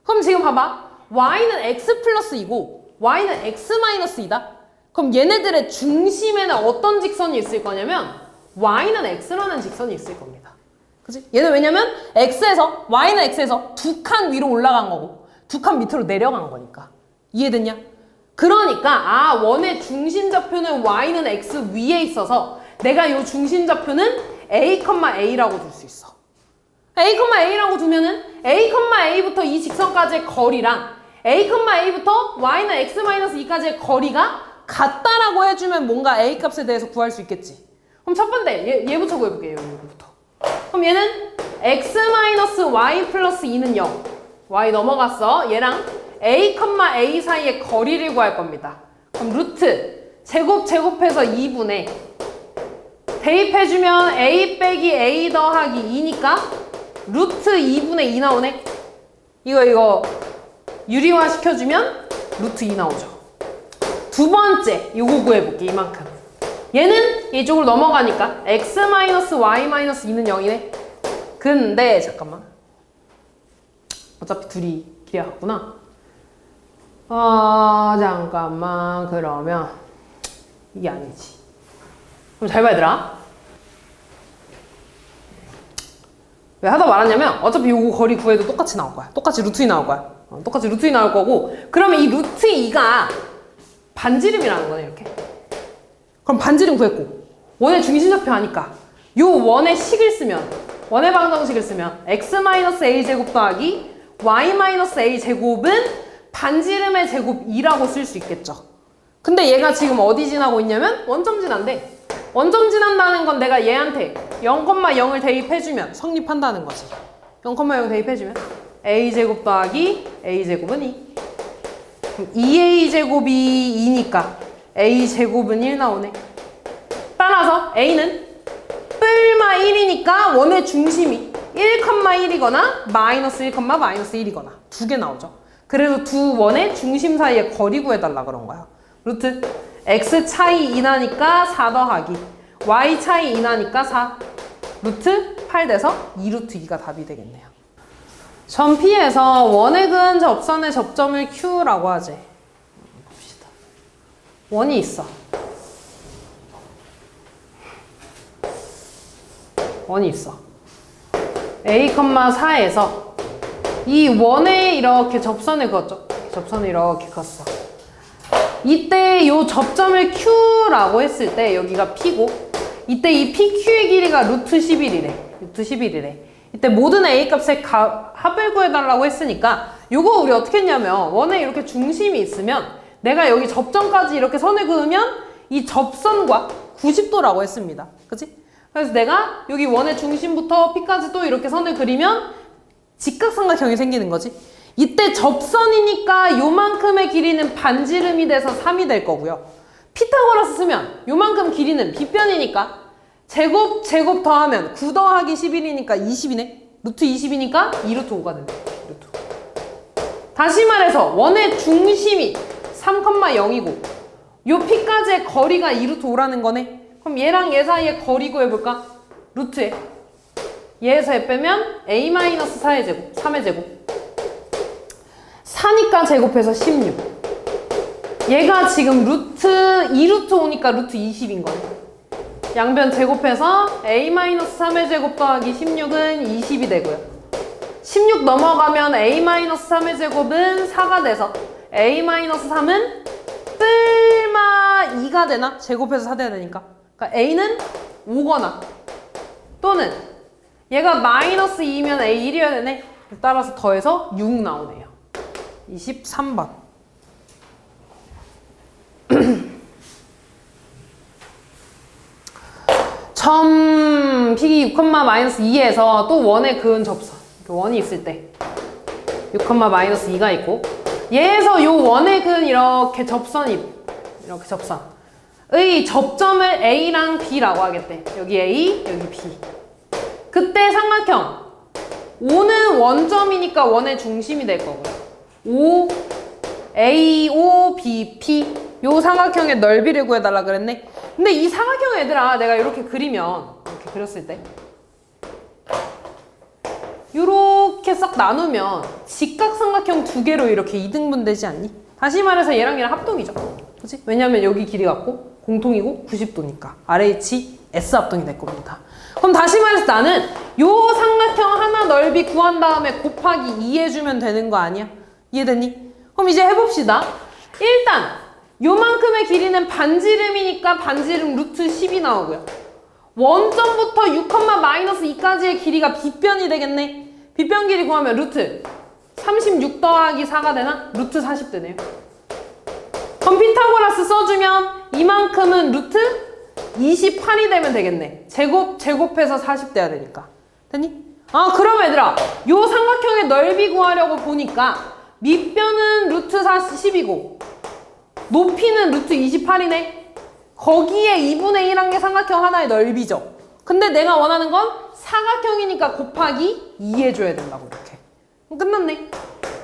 그럼 지금 봐봐. y는 x 플러스 2고 y는 x 마이너스 2다. 그럼 얘네들의 중심에는 어떤 직선이 있을 거냐면 y는 x라는 직선이 있을 겁니다. 그치? 얘는 왜냐면 y는 x에서 두 칸 위로 올라간 거고 두 칸 밑으로 내려간 거니까. 이해됐냐? 그러니까 원의 중심 좌표는 y는 x 위에 있어서 내가 이 중심 좌표는 a,a라고 둘 수 있어. a,a라고 두면은 a,a부터 이 직선까지의 거리랑 a,a부터 y는 x-2까지의 거리가 같다라고 해주면 뭔가 a 값에 대해서 구할 수 있겠지. 그럼 첫 번째 얘부터 구해볼게요. 얘부터. 그럼 얘는 x-y 플러스 2는 0. y 넘어갔어. 얘랑 a,a 사이의 거리를 구할 겁니다. 그럼 루트 제곱해서 2분의 대입해주면 a 빼기 a 더하기 2니까 루트 2분의 2 나오네. 이거 유리화 시켜주면 루트 2 나오죠. 두 번째 요거 구해볼게. 이만큼. 얘는 이쪽으로 넘어가니까 x-y-2는 0이네. 근데 잠깐만. 어차피 둘이 길이가 같구나. 잠깐만. 그러면 이게 아니지. 그럼 잘 봐야 되라. 왜 하다 말았냐면 어차피 요거 거리 구해도 똑같이 나올 거야. 똑같이 루트 2 나올 거야. 똑같이 루트 2 나올 거고, 그러면 이 루트 2가 반지름이라는 거네. 이렇게. 그럼 반지름 구했고 원의 중심좌표 하니까 요 원의 방정식을 쓰면 x-a 제곱 더하기 y-a 제곱은 반지름의 제곱 2라고 쓸 수 있겠죠. 근데 얘가 지금 어디 지나고 있냐면 원점 지난데, 원점 지난다는 건 내가 얘한테 0,0을 대입해주면 성립한다는 거지. 0,0 대입해주면 a제곱 더하기 a제곱은 2. 그럼 2a제곱이 2니까 a제곱은 1 나오네. 따라서 a는 뿔마 1이니까 원의 중심이 1,1이거나 마이너스 1, 마이너스 1이거나 두 개 나오죠. 그래서 두 원의 중심 사이의 거리 구해달라 그런 거야. 루트 x 차이 2나니까 4 더하기 y 차이 2나니까 4 루트 8 돼서 2루트 2가 답이 되겠네요. 점 P에서 원액은 접선의 접점을 Q라고 하지. 봅시다. 원이 있어. 원이 있어. A, 4에서 이 원에 이렇게 접선을 그었죠. 접선을 이렇게 그었어. 이때 이 접점을 Q라고 했을 때 여기가 P고, 이때 이 PQ의 길이가 루트 11이래. 루트 11이래. 이때 모든 A 값의 합을 구해달라고 했으니까 요거 우리 어떻게 했냐면 원에 이렇게 중심이 있으면 내가 여기 접점까지 이렇게 선을 그으면 이 접선과 90도라고 했습니다. 그치? 그래서 내가 여기 원의 중심부터 P까지 또 이렇게 선을 그리면 직각삼각형이 생기는 거지. 이때 접선이니까 요만큼의 길이는 반지름이 돼서 3이 될 거고요. 피타고라스 쓰면 요만큼 길이는 빗변이니까 제곱 더하면 9 더하기 11이니까 20이네. 루트 20이니까 2루트 5가 된다. 루트 5. 다시 말해서 원의 중심이 3,0이고 요 P까지의 거리가 2루트 5라는 거네. 그럼 얘랑 얘 사이의 거리 구해볼까? 루트에 얘에서 얘 빼면 a-4의 제곱, 3의 제곱 4니까 제곱해서 16. 얘가 지금 루트 2루트 5니까 루트 20인 거네. 양변 제곱해서 a-3의 제곱 더하기 16은 20이 되고요. 16 넘어가면 a-3의 제곱은 4가 돼서 a-3은 뿔마 2가 되나? 제곱해서 4 돼야 되니까. 그러니까 a는 5거나 또는 얘가 마이너스 2면 a 1이어야 되네. 따라서 더해서 6 나오네요. 23번. 점 P 6,-2에서 또 원에 그은 접선. 원이 있을 때 6,-2가 있고 얘에서 요 원에 그은 이렇게 접선이 이렇게 접선의 접점을 A랑 B라고 하겠대. 여기 A, 여기 B. 그때 삼각형 5는 원점이니까 원의 중심이 될 거고요. 5, A, O, B, P 요 삼각형의 넓이를 구해달라 그랬네. 근데 이 삼각형 얘들아 내가 이렇게 그리면 이렇게 그렸을 때 이렇게 싹 나누면 직각삼각형 두 개로 이렇게 이등분 되지 않니? 다시 말해서 얘랑 얘랑 합동이죠. 그치? 왜냐면 여기 길이 같고 공통이고 90도니까 RH, S 합동이 될 겁니다. 그럼 다시 말해서 나는 요 삼각형 하나 넓이 구한 다음에 곱하기 2 해주면 되는 거 아니야? 이해됐니? 그럼 이제 해봅시다. 일단 요만큼의 길이는 반지름이니까 반지름 루트 10이 나오고요. 원점부터 6,-2까지의 길이가 빗변이 되겠네. 빗변 길이 구하면 루트 36 더하기 4가 되나? 루트 40 되네요. 그럼 피타고라스 써주면 이만큼은 루트 28이 되면 되겠네. 제곱해서 40 돼야 되니까. 됐니? 아, 그럼 얘들아 요 삼각형의 넓이 구하려고 보니까 밑변은 루트 40이고 높이는 루트 28이네. 거기에 2분의 1한 게 삼각형 하나의 넓이죠. 근데 내가 원하는 건 사각형이니까 곱하기 2 해줘야 된다고 이렇게. 그럼 끝났네.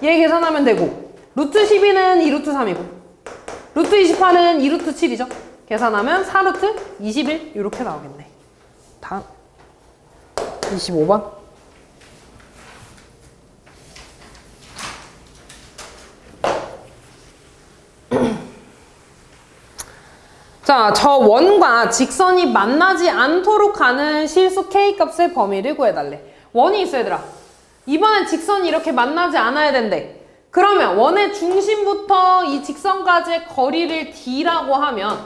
얘 계산하면 되고 루트 12는 2루트 3이고 루트 28은 2루트 7이죠. 계산하면 4루트 21 이렇게 나오겠네. 다음 25번. 자, 저 원과 직선이 만나지 않도록 하는 실수 K값의 범위를 구해달래. 원이 있어 얘들아. 이번엔 직선이 이렇게 만나지 않아야 된대. 그러면 원의 중심부터 이 직선까지의 거리를 D라고 하면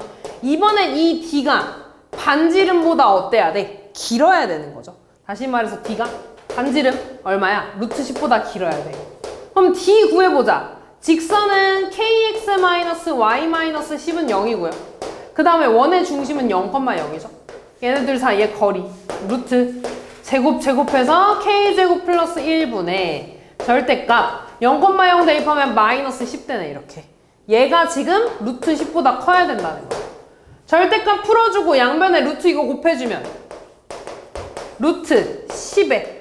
이번엔 이 D가 반지름보다 어때야 돼? 길어야 되는 거죠. 다시 말해서 D가 반지름 얼마야? 루트 10보다 길어야 돼. 그럼 D 구해보자. 직선은 kx-y-10은 0이고요. 그 다음에 원의 중심은 0,0이죠. 얘네들 사이의 거리 루트 제곱해서 k제곱 플러스 1분의 절대값 0,0 대입하면 마이너스 10되네. 이렇게 얘가 지금 루트 10보다 커야 된다는 거야. 절대값 풀어주고 양변에 루트 이거 곱해주면 루트 10에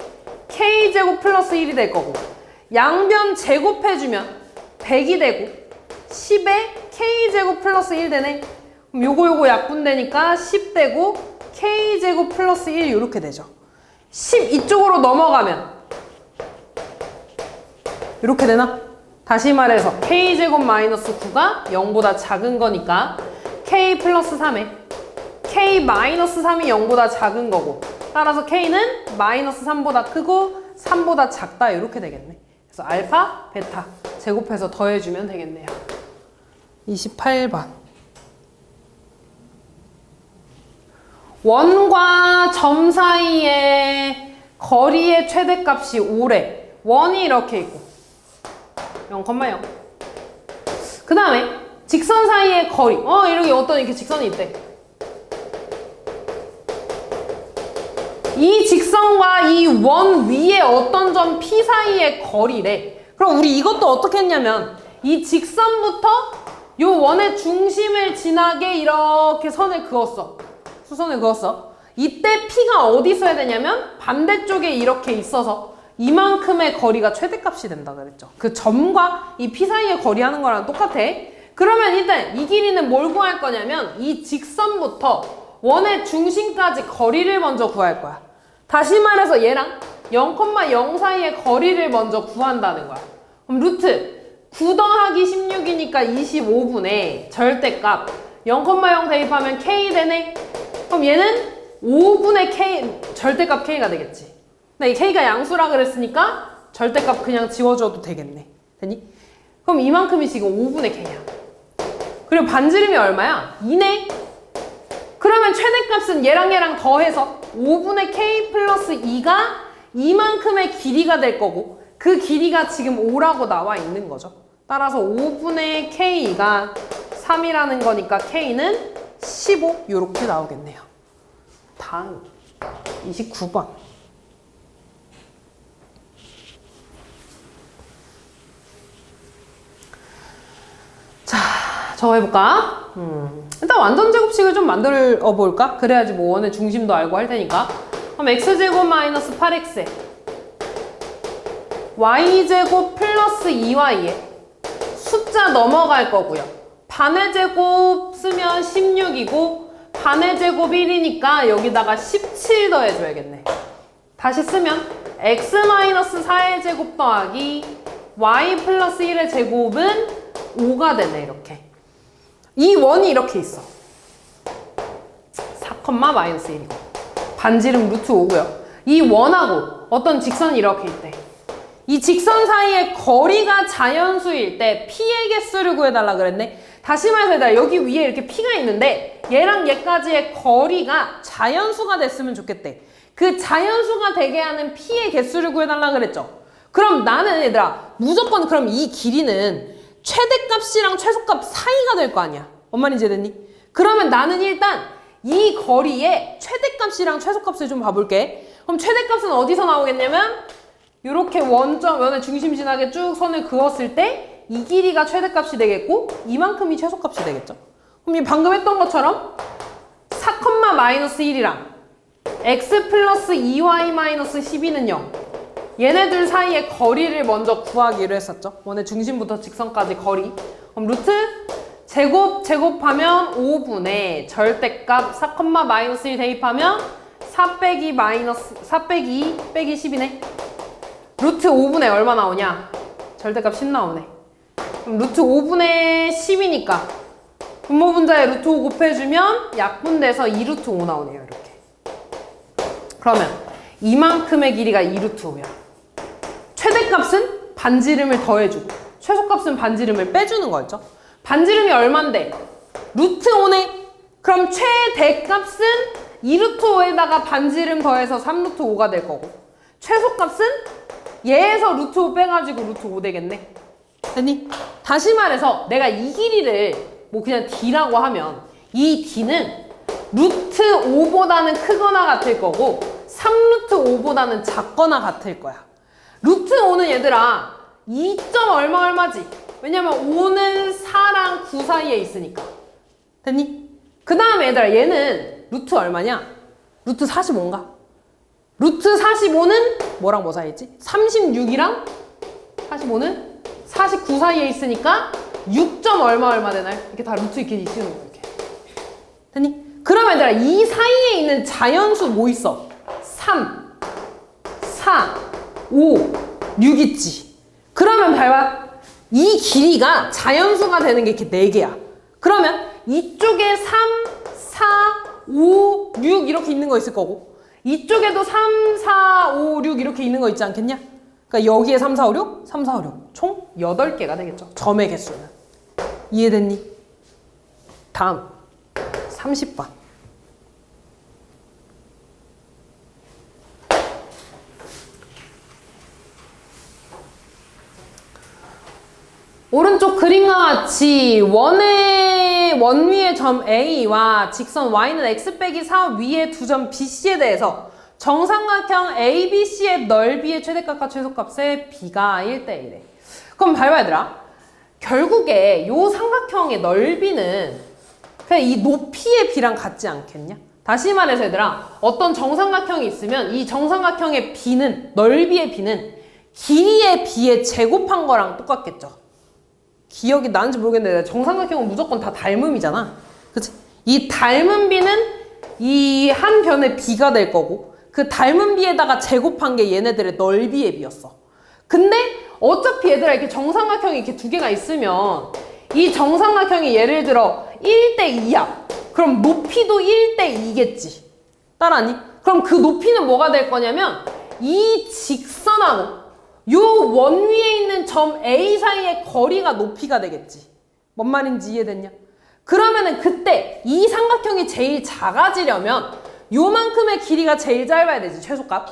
k제곱 플러스 1이 될 거고, 양변 제곱해주면 100이 되고 10에 k제곱 플러스 1 되네. 그럼 요거 약분되니까 10 되고 k제곱 플러스 1 이렇게 되죠. 10 이쪽으로 넘어가면 이렇게 되나? 다시 말해서 k제곱 마이너스 9가 0보다 작은 거니까 k 플러스 3에 k 마이너스 3이 0보다 작은 거고, 따라서 k는 마이너스 3보다 크고 3보다 작다 이렇게 되겠네. 그래서 알파, 베타 제곱해서 더해주면 되겠네요. 28번. 원과 점 사이의 거리의 최대값이 5래. 원이 이렇게 있고 0,0. 그 다음에 직선 사이의 거리. 이렇게 어떤 이렇게 직선이 있대. 이 직선과 이 원 위에 어떤 점 P 사이의 거리래. 그럼 우리 이것도 어떻게 했냐면 이 직선부터 요 원의 중심을 지나게 이렇게 선을 그었어. 수선을 그었어. 이때 P가 어디 있어야 되냐면 반대쪽에 이렇게 있어서 이만큼의 거리가 최대값이 된다 그랬죠. 그 점과 이 P 사이의 거리 하는 거랑 똑같아. 그러면 일단 이 길이는 뭘 구할 거냐면 이 직선부터 원의 중심까지 거리를 먼저 구할 거야. 다시 말해서 얘랑 0,0 사이의 거리를 먼저 구한다는 거야. 그럼 루트 9 더하기 16이니까 25분의 절대값 0,0 대입하면 k 되네. 그럼 얘는 5분의 k, 절대값 k가 되겠지. 근데 이 k가 양수라 그랬으니까 절대값 그냥 지워줘도 되겠네. 되니? 그럼 이만큼이 지금 5분의 k야. 그리고 반지름이 얼마야? 2네. 그러면 최대값은 얘랑 더해서 5분의 k 플러스 2가 이만큼의 길이가 될 거고, 그 길이가 지금 5라고 나와 있는 거죠. 따라서 5분의 k가 3이라는 거니까 k는 15 이렇게 나오겠네요. 다음 29번. 자, 저거 해볼까? 일단 완전 제곱식을 좀 만들어 볼까? 그래야지 뭐 원의 중심도 알고 할 테니까. 그럼 x제곱 마이너스 8x에 y제곱 플러스 2y에 숫자 넘어갈 거고요. 반의 제곱 쓰면 16이고 반의 제곱 1이니까 여기다가 17 더해줘야겠네. 다시 쓰면 x-4의 제곱 더하기 y 플러스 1의 제곱은 5가 되네. 이렇게 이 원이 이렇게 있어. 4,-1이고 반지름 루트 5고요. 이 원하고 어떤 직선이 이렇게 있대. 이 직선 사이의 거리가 자연수일 때 P의 개수를 구해달라 그랬네. 다시 말해서 얘들아, 여기 위에 이렇게 P가 있는데 얘랑 얘까지의 거리가 자연수가 됐으면 좋겠대. 그 자연수가 되게 하는 P의 개수를 구해달라 그랬죠. 그럼 나는 얘들아 무조건 그럼 이 길이는 최대값이랑 최소값 사이가 될 거 아니야. 뭔 말인지 이해됐니? 그러면 나는 일단 이 거리의 최대값이랑 최소값을 좀 봐볼게. 그럼 최대값은 어디서 나오겠냐면 이렇게 원의 중심 지나게 쭉 선을 그었을 때 이 길이가 최대값이 되겠고 이만큼이 최소값이 되겠죠. 그럼 이 방금 했던 것처럼 4,-1이랑 x 플러스 2y-12는 0. 얘네들 사이의 거리를 먼저 구하기로 했었죠. 원의 중심부터 직선까지 거리. 그럼 루트 제곱하면 5분의 절대값 4,-1 대입하면 4 빼기 2 빼기 10이네. 루트 5분의 얼마 나오냐? 절대값 10 나오네. 그럼 루트 5분의 10이니까 분모분자에 루트 5 곱해주면 약분돼서 2루트 5 나오네요. 이렇게. 그러면 이만큼의 길이가 2루트 5야. 최대값은 반지름을 더해주고 최소값은 반지름을 빼주는 거였죠. 반지름이 얼만데? 루트 5네. 그럼 최대값은 2루트 5에다가 반지름 더해서 3루트 5가 될 거고 최소값은 얘에서 루트 5 빼가지고 루트 5 되겠네. 됐니? 다시 말해서 내가 이 길이를 뭐 그냥 D라고 하면 이 D는 루트 5보다는 크거나 같을 거고 3루트 5보다는 작거나 같을 거야. 루트 5는 얘들아 2. 얼마지? 왜냐면 5는 4랑 9 사이에 있으니까. 됐니? 그 다음에 얘들아 얘는 루트 얼마냐? 루트 45인가? 루트 45는 뭐랑 뭐 사이에 있지? 36이랑 45는 49 사이에 있으니까 6. 얼마 되나요? 이렇게 다 루트 이렇게 있으는 거야. 이렇게. 됐니? 그러면 얘들아 이 사이에 있는 자연수 뭐 있어? 3, 4, 5, 6 있지. 그러면 봐봐. 이 길이가 자연수가 되는 게 이렇게 4개야. 그러면 이쪽에 3, 4, 5, 6 이렇게 있는 거 있을 거고 이쪽에도 3, 4, 5, 6 이렇게 있는 거 있지 않겠냐? 그러니까 여기에 3, 4, 5, 6, 3, 4, 5, 6 총 8개가 되겠죠. 점의 개수는. 이해됐니? 다음 30번. 오른쪽 그림과 같이 원 위의 점 A와 직선 Y는 X 빼기 4 위의 두 점 BC에 대해서 정삼각형 ABC의 넓이의 최대값과 최소값의 B가 1:1에. 그럼 봐봐 얘들아. 결국에 요 삼각형의 넓이는 그냥 이 높이의 B랑 같지 않겠냐? 다시 말해서 얘들아 어떤 정삼각형이 있으면 이 정삼각형의 B는 넓이의 B는 길이의 B에 제곱한 거랑 똑같겠죠. 기억이 나는지 모르겠는데 정삼각형은 무조건 다 닮음이잖아. 그치? 이 닮은 B는 이 한 변의 B가 될 거고 그 닮은 B에다가 제곱한 게 얘네들의 넓이의 B였어. 근데 어차피 얘들아 이렇게 정삼각형이 이렇게 두 개가 있으면 이 정삼각형이 예를 들어 1:2야. 그럼 높이도 1:2겠지. 따라하니? 그럼 그 높이는 뭐가 될 거냐면 이 직선하고 요 원 위에 있는 점 A 사이의 거리가 높이가 되겠지. 뭔 말인지 이해됐냐? 그러면은 그때 이 삼각형이 제일 작아지려면 요만큼의 길이가 제일 짧아야 되지, 최소값.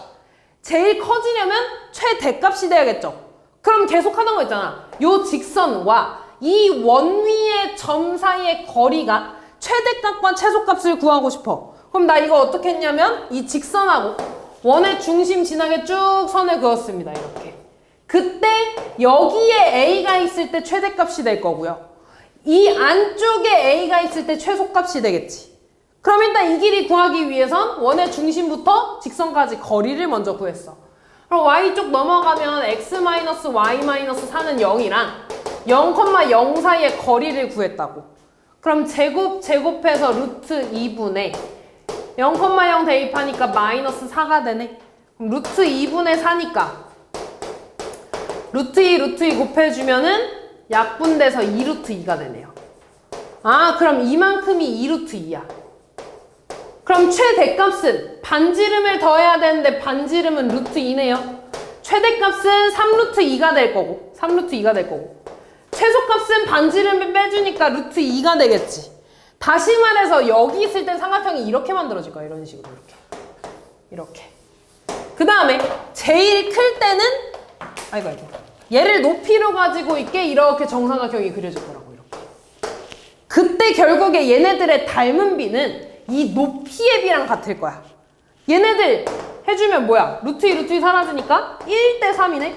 제일 커지려면 최대값이 돼야겠죠. 그럼 계속 하던 거 있잖아. 요 직선과 이 원 위의 점 사이의 거리가 최대값과 최소값을 구하고 싶어. 그럼 나 이거 어떻게 했냐면 이 직선하고 원의 중심 지나게 쭉 선을 그었습니다. 이렇게. 그때 여기에 A가 있을 때 최대값이 될 거고요. 이 안쪽에 A가 있을 때 최소값이 되겠지. 그럼 일단 이 길이 구하기 위해선 원의 중심부터 직선까지 거리를 먼저 구했어. 그럼 Y쪽 넘어가면 X-Y-4는 0이랑 0,0 사이의 거리를 구했다고. 그럼 제곱해서 루트 2분의 0,0 대입하니까 마이너스 4가 되네. 그럼 루트 2분의 4니까 루트 2 곱해주면은 약분돼서 2루트 2가 되네요. 아, 그럼 이만큼이 2루트 2야. 그럼 최대값은 반지름을 더해야 되는데 반지름은 루트 2네요. 최대값은 3루트 2가 될 거고 3루트 2가 될 거고 최소값은 반지름을 빼주니까 루트 2가 되겠지. 다시 말해서 여기 있을 땐 삼각형이 이렇게 만들어질 거야. 이런 식으로 이렇게. 그 다음에 제일 클 때는 아이고 얘를 높이로 가지고 있게 이렇게 정삼각형이 그려질 거라고. 이렇게. 그때 결국에 얘네들의 닮은 B는 이 높이의 B랑 같을 거야. 얘네들 해주면 뭐야? 루트 2 사라지니까 1:3이네?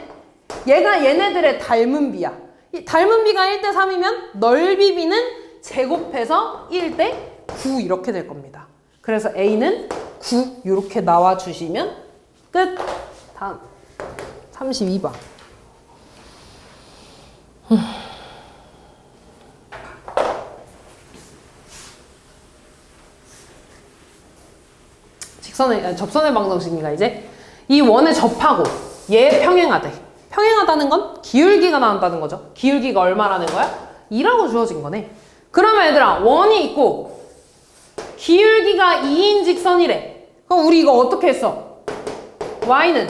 얘가 얘네들의 닮은 B야. 이 닮은 B가 1:3이면 넓이 B는 제곱해서 1:9 이렇게 될 겁니다. 그래서 A는 9 이렇게 나와주시면 끝. 다음 32번. 접선의 방정식인가 이제? 이 원에 접하고 얘 평행하대. 평행하다는 건 기울기가 나온다는 거죠. 기울기가 얼마라는 거야? 2라고 주어진 거네. 그러면 얘들아 원이 있고 기울기가 2인 직선이래. 그럼 우리 이거 어떻게 했어? y는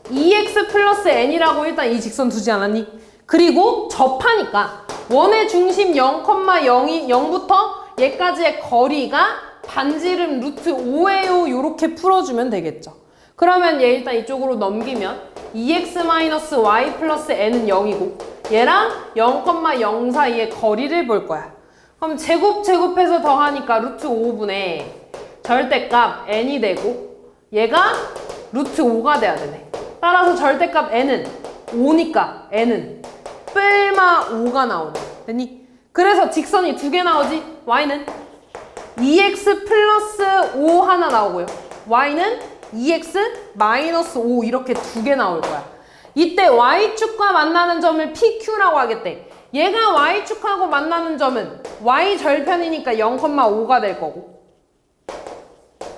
2x 플러스 n이라고 일단 이 직선 두지 않았니? 그리고 접하니까 원의 중심 0,0부터 얘까지의 거리가 반지름 루트 5예요. 요렇게 풀어주면 되겠죠. 그러면 얘 일단 이쪽으로 넘기면 2x-y 플러스 n은 0이고 얘랑 0,0 사이의 거리를 볼 거야. 그럼 제곱해서 더하니까 루트 5분의 절대값 n이 되고 얘가 루트 5가 돼야 되네. 따라서 절대값 n은 5니까 n은 뿔마 5가 나오네. 됐니? 그래서 직선이 두 개 나오지? y는 2x 플러스 5 하나 나오고요. y는 2x 마이너스 5 이렇게 두 개 나올 거야. 이때 y축과 만나는 점을 PQ라고 하겠대. 얘가 y축하고 만나는 점은 y절편이니까 0,5가 될 거고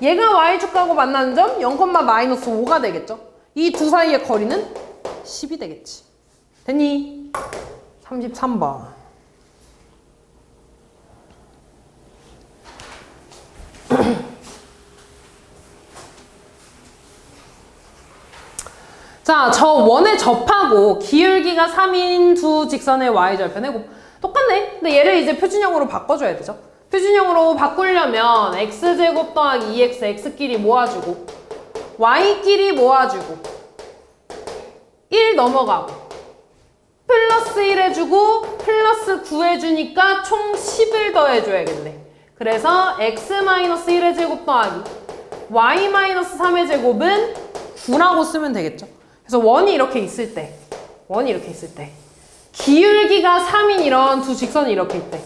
얘가 y축하고 만나는 점 0,-5가 되겠죠. 이 두 사이의 거리는 10이 되겠지. 됐니? 33번. 자, 저 원에 접하고 기울기가 3인 두 직선의 y절편이고 똑같네. 근데 얘를 이제 표준형으로 바꿔줘야 되죠. 표준형으로 바꾸려면 x제곱 더하기 2x, x끼리 모아주고 y끼리 모아주고 1 넘어가고 플러스 1 해주고 플러스 9 해주니까 총 10을 더해줘야겠네. 그래서 x-1의 제곱 더하기 y-3의 제곱은 9라고 쓰면 되겠죠. 그래서 원이 이렇게 있을 때 기울기가 3인 이런 두 직선이 이렇게 있대.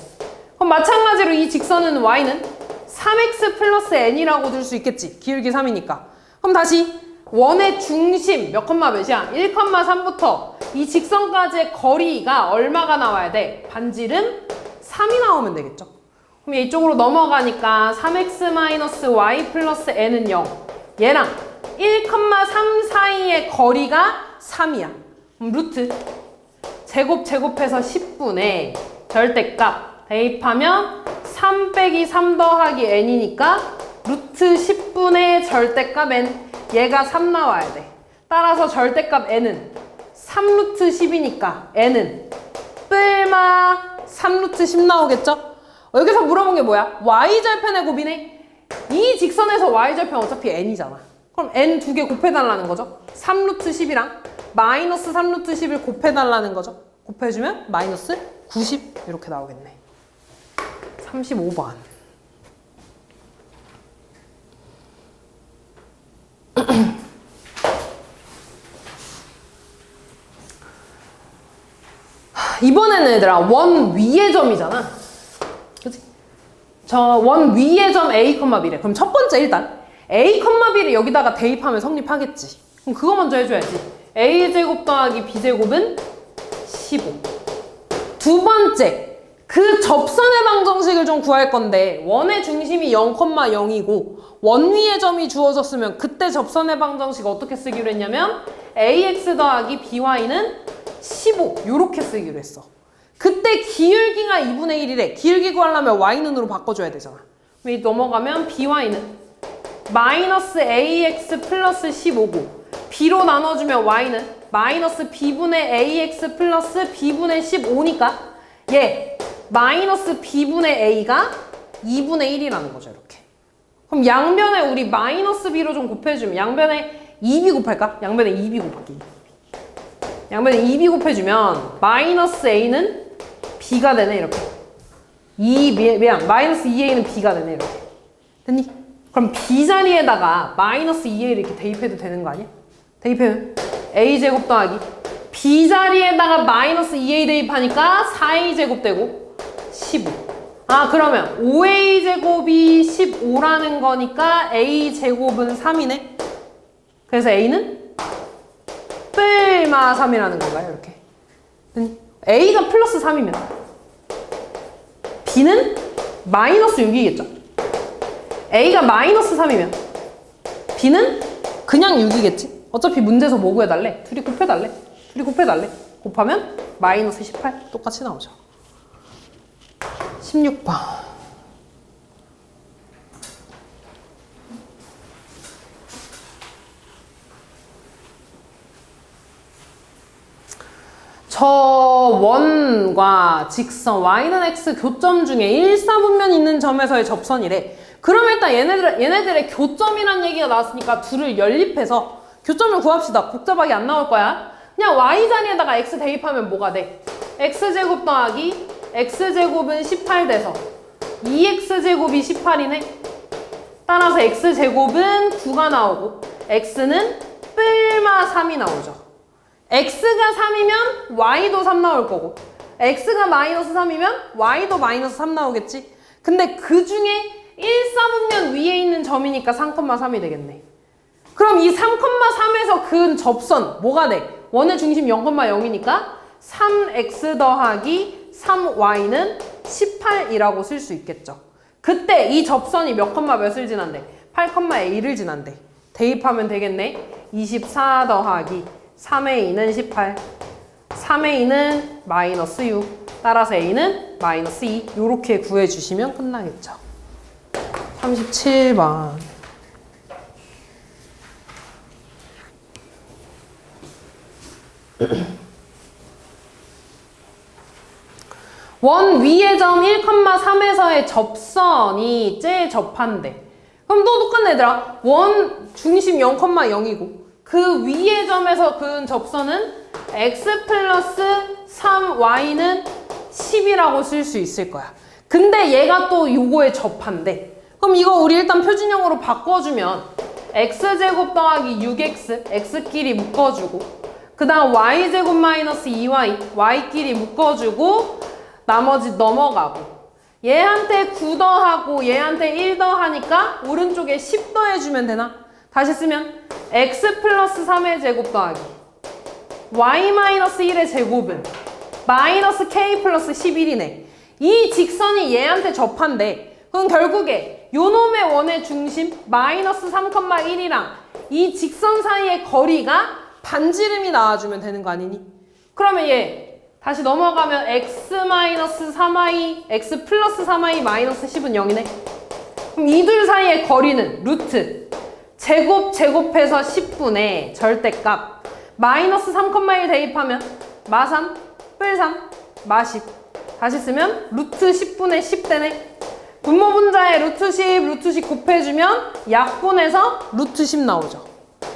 그럼 마찬가지로 이 직선은 y는 3x 플러스 n이라고 둘 수 있겠지. 기울기 3이니까. 그럼 다시 원의 중심 몇 컴마 몇이야? 1,3부터 이 직선까지의 거리가 얼마가 나와야 돼? 반지름 3이 나오면 되겠죠. 그럼 얘 이쪽으로 넘어가니까 3x-y 플러스 n은 0. 얘랑 1,3 사이의 거리가 3이야. 그럼 루트 제곱해서 10분의 절대값 대입하면 3 빼기 3 더하기 n이니까 루트 10분의 절대값 n. 얘가 3 나와야 돼. 따라서 절대값 n은 3루트 10이니까 n은 뿔마 3루트 10 나오겠죠? 여기서 물어본 게 뭐야? y절편의 곱이네. 이 직선에서 y절편 어차피 n이잖아. 그럼 n 두 개 곱해달라는 거죠. 3루트 10이랑 마이너스 3루트 10을 곱해달라는 거죠. 곱해주면 마이너스 90 이렇게 나오겠네. 35번. 이번에는 얘들아 원 위의 점이잖아. 그치? 저 원 위의 점 A, B래. 그럼 첫 번째 일단 A, B를 여기다가 대입하면 성립하겠지. 그럼 그거 먼저 해줘야지. A제곱 더하기 B제곱은 15. 두 번째 그 접선의 방정식을 좀 구할 건데 원의 중심이 0,0이고 원 위의 점이 주어졌으면 그때 접선의 방정식 어떻게 쓰기로 했냐면 AX 더하기 BY는 15 요렇게 쓰기로 했어. 그때 기울기가 2분의 1이래. 기울기 구하려면 Y는으로 바꿔줘야 되잖아. 그럼 넘어가면 BY는 마이너스 AX 플러스 15고 B로 나눠주면 Y는 마이너스 B분의 AX 플러스 B분의 15니까 얘 마이너스 B분의 A가 2분의 1이라는 거죠. 이렇게. 그럼 양변에 우리 마이너스 B로 좀 곱해주면 양변에 2B 곱할까? 양변에 2B 곱하기. 양변에 2B 곱해주면 마이너스 A는 B가 되네. 이렇게. 미안. 마이너스 2A는 B가 되네. 이렇게. 됐니? 그럼 B 자리에다가 마이너스 2A를 이렇게 대입해도 되는 거 아니야? 대입해면 A제곱 더하기 B 자리에다가 마이너스 2A 대입하니까 4A제곱 되고 15. 아 그러면 5A제곱이 15라는 거니까 A제곱은 3이네. 그래서 A는 뿔마 3이라는 건가요? 이렇게. A가 플러스 3이면 B는 마이너스 6이겠죠? A가 마이너스 3이면 B는 그냥 6이겠지? 어차피 문제에서 뭐 구해달래? 둘이 곱해달래? 곱하면 마이너스 18 똑같이 나오죠. 16번. 저 원과 직선 y는 x 교점 중에 일사분면 있는 점에서의 접선이래. 그럼 일단 얘네들의 교점이란 얘기가 나왔으니까 둘을 연립해서 교점을 구합시다. 복잡하게 안 나올 거야. 그냥 y 자리에다가 x 대입하면 뭐가 돼? x제곱 더하기 x제곱은 18 돼서 2x제곱이 18이네. 따라서 x제곱은 9가 나오고 x는 뿔마 3이 나오죠. x가 3이면 y도 3 나올 거고 x가 마이너스 3이면 y도 마이너스 3 나오겠지. 근데 그 중에 1사분면 위에 있는 점이니까 3,3이 되겠네. 그럼 이 3,3에서 그은 접선 뭐가 돼? 원의 중심 0,0이니까 3x 더하기 3y는 18이라고 쓸 수 있겠죠. 그때 이 접선이 몇 컴마 몇을 지난대? 8,A를 지난대. 대입하면 되겠네. 24 더하기 3의 2는 18, 3의 2는 마이너스 6, 따라서 A는 마이너스 2 이렇게 구해주시면 끝나겠죠. 37번. 원 위의 점 1,3에서의 접선이 째 접한대. 그럼 또 똑같네 얘들아. 원 중심 0,0이고 그 위의 점에서 그은 접선은 x 플러스 3y는 10이라고 쓸 수 있을 거야. 근데 얘가 또 요거에 접한대. 그럼 이거 우리 일단 표준형으로 바꿔주면 x제곱 더하기 6x, x끼리 묶어주고 그 다음 y제곱 마이너스 2y, y끼리 묶어주고 나머지 넘어가고 얘한테 9 더하고 얘한테 1 더하니까 오른쪽에 10 더해주면 되나? 다시 쓰면 x 플러스 3의 제곱 더하기 y 마이너스 1의 제곱은 마이너스 k 플러스 11이네. 이 직선이 얘한테 접한대. 그럼 결국에 요놈의 원의 중심 마이너스 3,1이랑 이 직선 사이의 거리가 반지름이 나와주면 되는 거 아니니? 그러면 얘 다시 넘어가면 x 마이너스 3y, x 플러스 3y 마이너스 10은 0이네. 그럼 이 둘 사이의 거리는 루트 제곱해서 10분의 절대값 마이너스 3,1 대입하면 마3, 뿔3, 마10 다시 쓰면 루트 10분의 10 되네. 분모분자에 루트 10, 루트 10 곱해주면 약분해서 루트 10 나오죠.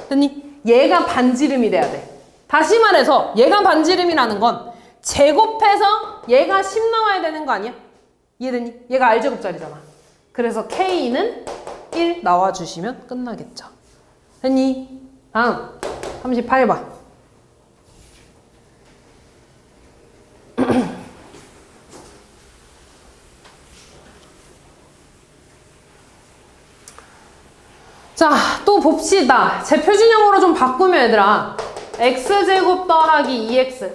됐니? 얘가 반지름이 돼야 돼. 다시 말해서 얘가 반지름이라는 건 제곱해서 얘가 10 나와야 되는 거 아니야? 이해됐니? 얘가 R제곱짜리잖아. 그래서 K는 1 나와주시면 끝나겠죠. 됐니? 다음 38번. 자, 또 봅시다. 제 표준형으로 좀 바꾸면 얘들아 x제곱 더하기 2x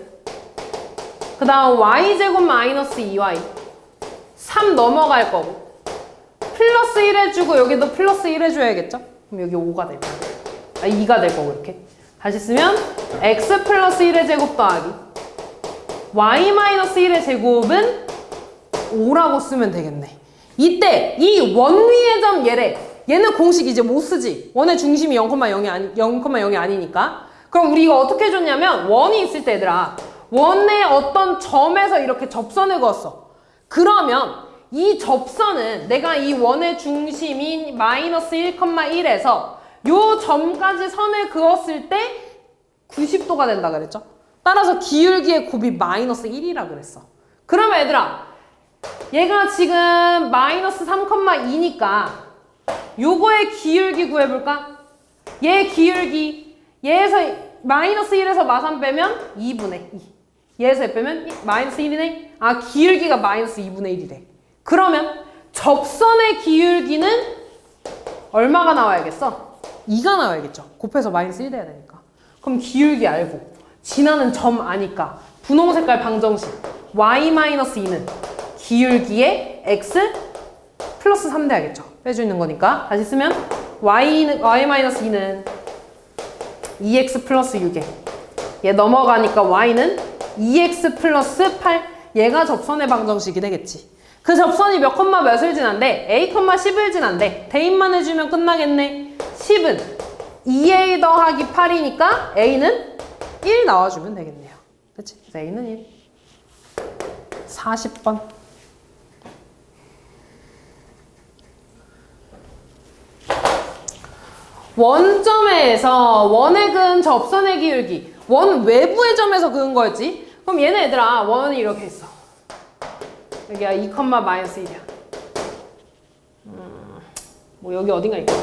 그 다음 y제곱 마이너스 2y 3 넘어갈 거고 플러스 1 해주고 여기도 플러스 1 해줘야겠죠? 그럼 여기 5가 되면 2가 될 거고 이렇게 다시 쓰면 x 플러스 1의 제곱 더하기 y 마이너스 1의 제곱은 5라고 쓰면 되겠네. 이때 이 원 위의 점 얘는 공식 이제 못 쓰지. 원의 중심이 0,0이 아니니까. 그럼 우리 이거 어떻게 해줬냐면 원이 있을 때 얘들아 원의 어떤 점에서 이렇게 접선을 그었어. 그러면 이 접선은 내가 이 원의 중심인 마이너스 1,1에서 요 점까지 선을 그었을 때 90도가 된다 그랬죠? 따라서 기울기의 곱이 마이너스 1이라 그랬어. 그러면 얘들아 얘가 지금 마이너스 3,2니까 요거의 기울기 구해볼까? 얘 기울기 얘에서 마이너스 1에서 마3 빼면 2분의 2 얘에서 빼면 마이너스 1이네? 아 기울기가 마이너스 2분의 1이래. 그러면 접선의 기울기는 얼마가 나와야겠어? 2가 나와야겠죠. 곱해서 마이너스 1 돼야 되니까. 그럼 기울기 알고 지나는 점 아니까 분홍 색깔 방정식 y-2는 기울기에 x 플러스 3 돼야겠죠. 빼주는 거니까 다시 쓰면 y-2는 2x 플러스 6에 얘 넘어가니까 y는 2x 플러스 8 얘가 접선의 방정식이 되겠지. 그 접선이 몇 콤마 몇을 지난대? a, 10을 지난대. 대입만 해주면 끝나겠네. 10은 2a 더하기 8이니까 a는 1 나와주면 되겠네요. 그치? 그래서 a는 1. 40번. 원점에서 원액은 접선의 기울기. 원 외부의 점에서 그은 거였지? 그럼 얘네 얘들아, 원이 이렇게 있어. 여기가 2, 마이너스 1이야. 뭐 여기 어딘가 있거든.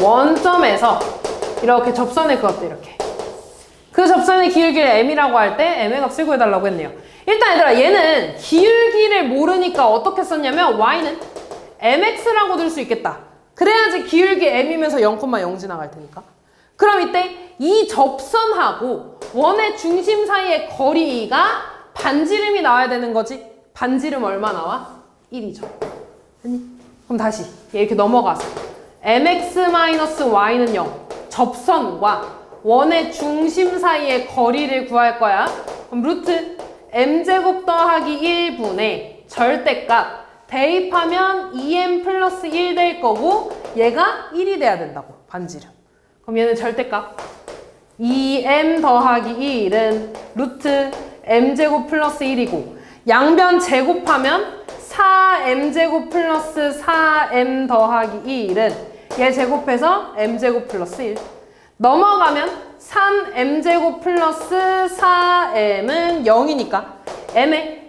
원점에서 이렇게 접선에 그었대, 이렇게. 그 접선의 기울기를 m이라고 할 때 m의 값을 구해달라고 했네요. 일단 얘들아, 얘는 기울기를 모르니까 어떻게 썼냐면 y는 mx라고 들 수 있겠다. 그래야지 기울기 m이면서 0,0 지나갈 테니까. 그럼 이때 이 접선하고 원의 중심 사이의 거리가 반지름이 나와야 되는 거지. 반지름 얼마 나와? 1이죠. 됐니? 그럼 다시 얘 이렇게 넘어가서 mx-y는 0. 접선과 원의 중심 사이의 거리를 구할 거야. 그럼 루트 m제곱 더하기 1분의 절대값 대입하면 2m 플러스 1 될 거고 얘가 1이 돼야 된다고. 반지름. 그럼 얘는 절대값 2m 더하기 1은 루트 m제곱 플러스 1이고 양변 제곱하면 4m제곱 플러스 4m 더하기 1은 얘 제곱해서 m제곱 플러스 1 넘어가면 3m제곱 플러스 4m은 0이니까 m에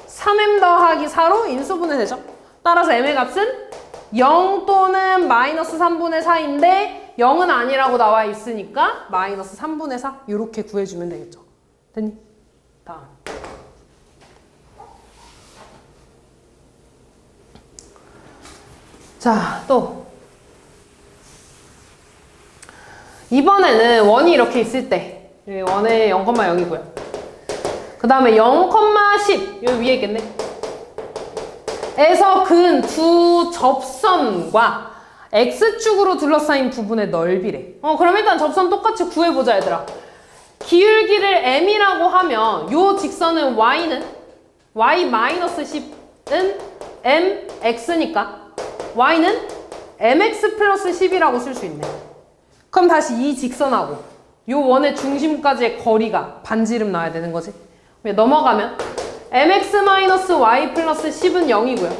3m 더하기 4로 인수분해 되죠. 따라서 m의 값은 0 또는 마이너스 3분의 4인데 0은 아니라고 나와 있으니까 마이너스 3분의 4 이렇게 구해주면 되겠죠. 됐니? 다음. 자, 또 이번에는 원이 이렇게 있을 때 원의 0,0이고요. 그 다음에 0,10 여기 위에 있겠네. 에서 그은 두 접선과 x축으로 둘러싸인 부분의 넓이래. 그럼 일단 접선 똑같이 구해보자 얘들아. 기울기를 m이라고 하면 요 직선은 y는 y-10은 mx니까 y는 mx 플러스 10이라고 쓸 수 있네. 그럼 다시 이 직선하고 요 원의 중심까지의 거리가 반지름 나와야 되는 거지. 넘어가면 mx-y 플러스 10은 0이고요.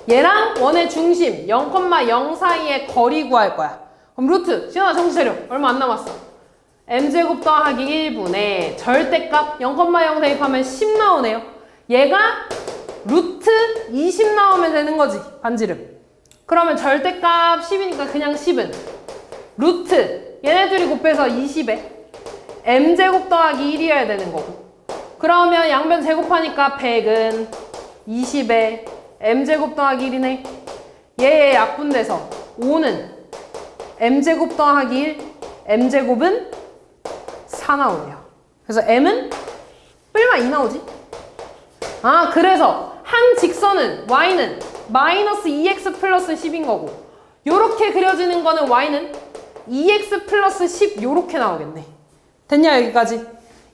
얘랑 원의 중심 0,0 사이의 거리 구할 거야. 그럼 루트, 시연아 정신 차려. 얼마 안 남았어. m제곱 더하기 1분의 절대값 0,0 대입하면 10 나오네요. 얘가 루트 20 나오면 되는 거지. 반지름. 그러면 절대값 10이니까 그냥 10은 루트 얘네 둘이 곱해서 20에 m제곱 더하기 1이어야 되는 거고 그러면 양변 제곱하니까 100은 20에 m제곱 더하기 1이네. 얘의 약분돼서 5는 m제곱 더하기 1 m제곱은 4 나오네요. 그래서 m은 얼마 2 나오지? 아 그래서 한 직선은 y는 마이너스 2x 플러스 10인 거고 요렇게 그려지는 거는 y는 2x 플러스 10 요렇게 나오겠네. 됐냐 여기까지?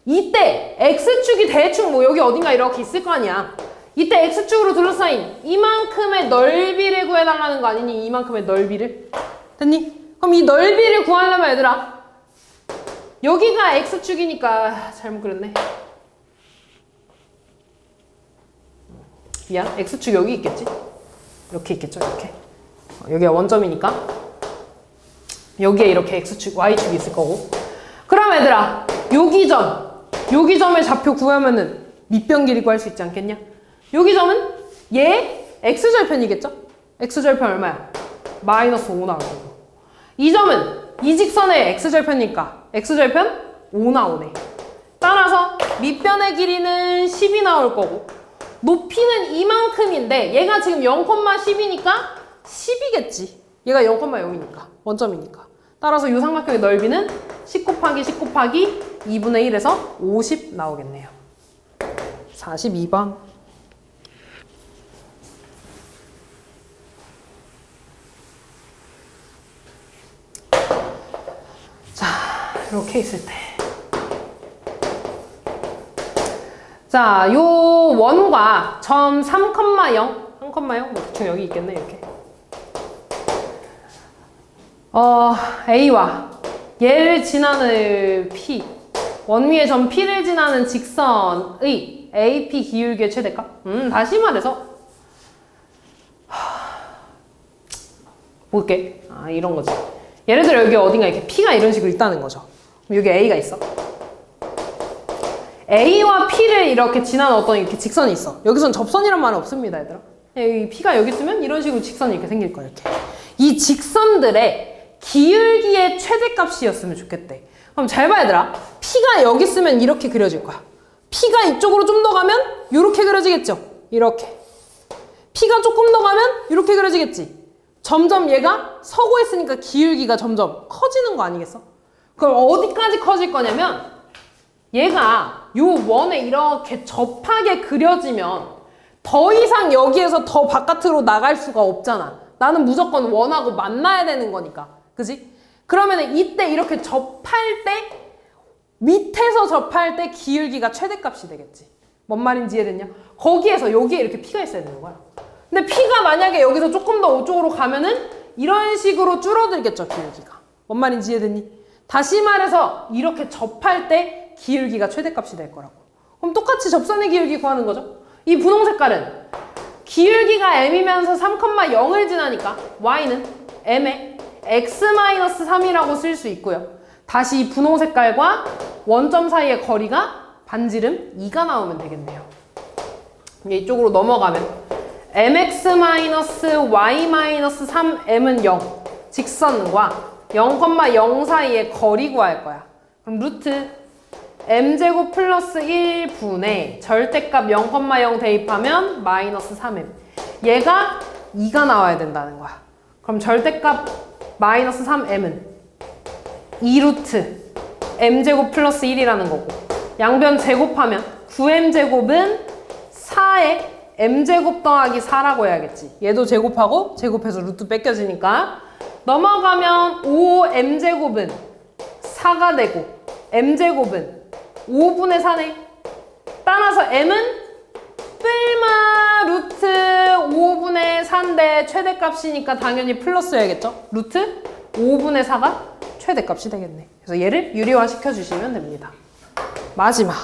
이때 x축이 대충 뭐 여기 어딘가 이렇게 있을 거 아니야. 이때 x축으로 둘러싸인 이만큼의 넓이를 구해달라는 거 아니니? 이만큼의 넓이를. 됐니? 그럼 이 넓이를 구하려면 얘들아 여기가 x축이니까 잘못 그렸네. 미안. x축 여기 있겠지? 이렇게 있겠죠? 이렇게. 여기가 원점이니까 여기에 이렇게 x축, y축이 있을 거고 그럼 얘들아 여기 점의 좌표 구하면은 밑변 길이 구할 수 있지 않겠냐? 여기 점은 얘 x절편이겠죠? x절편 얼마야? 마이너스 5 나올 거고 이 점은 이 직선의 x절편이니까 x절편 5 나오네. 따라서 밑변의 길이는 10이 나올 거고 높이는 이만큼인데 얘가 지금 0,10이니까 10이겠지. 얘가 0,0이니까 원점이니까. 따라서 이 삼각형의 넓이는 10 곱하기 10 곱하기 2분의 1에서 50 나오겠네요. 42번. 자, 이렇게 있을 때. 자, 요 원과 점 3,0, 3,0? 뭐 대충 여기 있겠네, 이렇게. A와 얘를 지나는 P, 원위의 점 P를 지나는 직선의 AP 기울기의 최대값? 다시 말해서 볼게. 이런 거지. 예를 들어 여기 어딘가 이렇게 P가 이런 식으로 있다는 거죠. 그럼 여기 A가 있어. A와 P를 이렇게 지나는 어떤 이렇게 직선이 있어. 여기선 접선이란 말은 없습니다, 얘들아. 여기 P가 여기 있으면 이런 식으로 직선이 이렇게 생길 거야, 이렇게. 이 직선들의 기울기의 최대값이었으면 좋겠대. 그럼 잘 봐, 얘들아. P가 여기 있으면 이렇게 그려질 거야. P가 이쪽으로 좀 더 가면 이렇게 그려지겠죠? 이렇게. P가 조금 더 가면 이렇게 그려지겠지? 점점 얘가 서고 있으니까 기울기가 점점 커지는 거 아니겠어? 그럼 어디까지 커질 거냐면 얘가 요 원에 이렇게 접하게 그려지면 더 이상 여기에서 더 바깥으로 나갈 수가 없잖아. 나는 무조건 원하고 만나야 되는 거니까. 그지? 그러면 이때 이렇게 접할 때 밑에서 접할 때 기울기가 최대값이 되겠지. 뭔 말인지 이해됐냐? 거기에서 여기에 이렇게 P가 있어야 되는 거야. 근데 P가 만약에 여기서 조금 더 이쪽으로 가면은 이런 식으로 줄어들겠죠, 기울기가. 뭔 말인지 이해됐니? 다시 말해서 이렇게 접할 때 기울기가 최대값이 될 거라고. 그럼 똑같이 접선의 기울기 구하는 거죠. 이 분홍 색깔은 기울기가 m이면서 3,0을 지나니까 y는 m의 x-3이라고 쓸 수 있고요. 다시 이 분홍 색깔과 원점 사이의 거리가 반지름 2가 나오면 되겠네요. 이쪽으로 넘어가면 mx-y-3m은 0, 직선과 0,0 사이의 거리 구할 거야. 그럼 루트 m제곱 플러스 1분의 절대값 0,0 대입하면 마이너스 3m. 얘가 2가 나와야 된다는 거야. 그럼 절대값 마이너스 3m은 2루트 m제곱 플러스 1이라는 거고, 양변 제곱하면 9m제곱은 4에 m제곱 더하기 4라고 해야겠지. 얘도 제곱하고 제곱해서 루트 뺏겨지니까 넘어가면 5m제곱은 4가 되고 m제곱은 5분의 4네. 따라서 m은 뿔마 루트 5분의 4인데 최대값이니까 당연히 플러스여야겠죠. 루트 5분의 4가 최대값이 되겠네. 그래서 얘를 유리화 시켜주시면 됩니다. 마지막.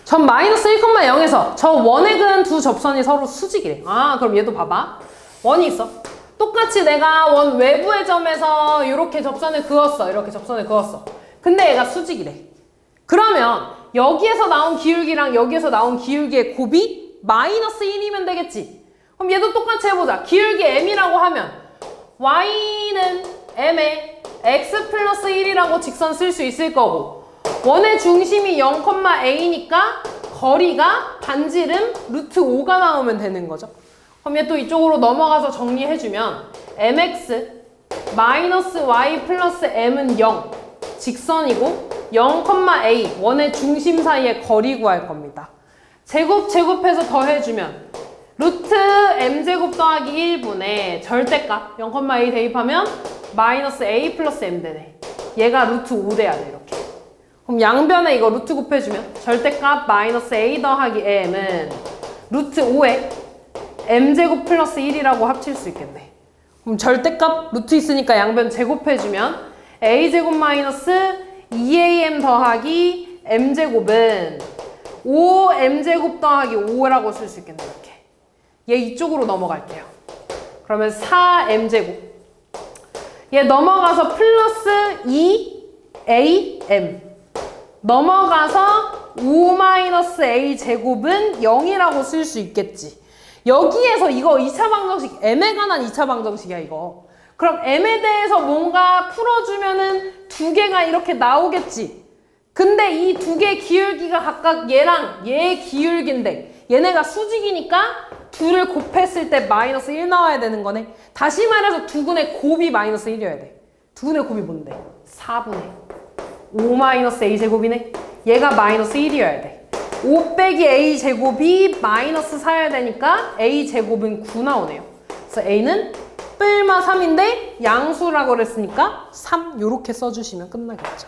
전 마이너스 1,0에서 저 원에 그은 두 접선이 서로 수직이래. 아, 그럼 얘도 봐봐. 원이 있어. 똑같이 내가 원 외부의 점에서 이렇게 접선을 그었어. 이렇게 접선을 그었어. 근데 얘가 수직이래. 그러면 여기에서 나온 기울기랑 여기에서 나온 기울기의 곱이 마이너스 1이면 되겠지. 그럼 얘도 똑같이 해보자. 기울기 m이라고 하면 y는 m에 x 플러스 1이라고 직선 쓸 수 있을 거고, 원의 중심이 0,a니까 거리가 반지름 루트 5가 나오면 되는 거죠. 그럼 얘 또 이쪽으로 넘어가서 정리해주면 mx 마이너스 y 플러스 m은 0, 직선이고 0,a 원의 중심 사이의 거리 구할 겁니다. 제곱해서 더해주면 루트 m제곱 더하기 1분의 절대값 0,a 대입하면 마이너스 a 플러스 m 되네. 얘가 루트 5 돼야 돼, 이렇게. 그럼 양변에 이거 루트 곱해주면 절대값 마이너스 a 더하기 m은 루트 5에 m제곱 플러스 1이라고 합칠 수 있겠네. 그럼 절대값 루트 있으니까 양변 제곱해주면 a제곱 마이너스 2am 더하기 m제곱은 5m제곱 더하기 5라고 쓸 수 있겠네, 이렇게. 얘 이쪽으로 넘어갈게요. 그러면 4m제곱. 얘 넘어가서 플러스 2am. 넘어가서 5-a 제곱은 0이라고 쓸 수 있겠지. 여기에서 이거 2차 방정식, m에 관한 2차 방정식이야, 이거. 그럼 m에 대해서 뭔가 풀어주면은 두 개가 이렇게 나오겠지. 근데 이 두 개의 기울기가 각각 얘랑 얘의 기울기인데 얘네가 수직이니까 둘을 곱했을 때 마이너스 1 나와야 되는 거네. 다시 말해서 두 군의 곱이 마이너스 1이어야 돼. 두 군의 곱이 뭔데? 4분의 5-a 제곱이네. 얘가 마이너스 1이어야 돼. 5 빼기 a 제곱이 마이너스 4여야 되니까 a 제곱은 9 나오네요. 그래서 a는 뿔마 3인데 양수라고 그랬으니까 3 요렇게 써주시면 끝나겠죠.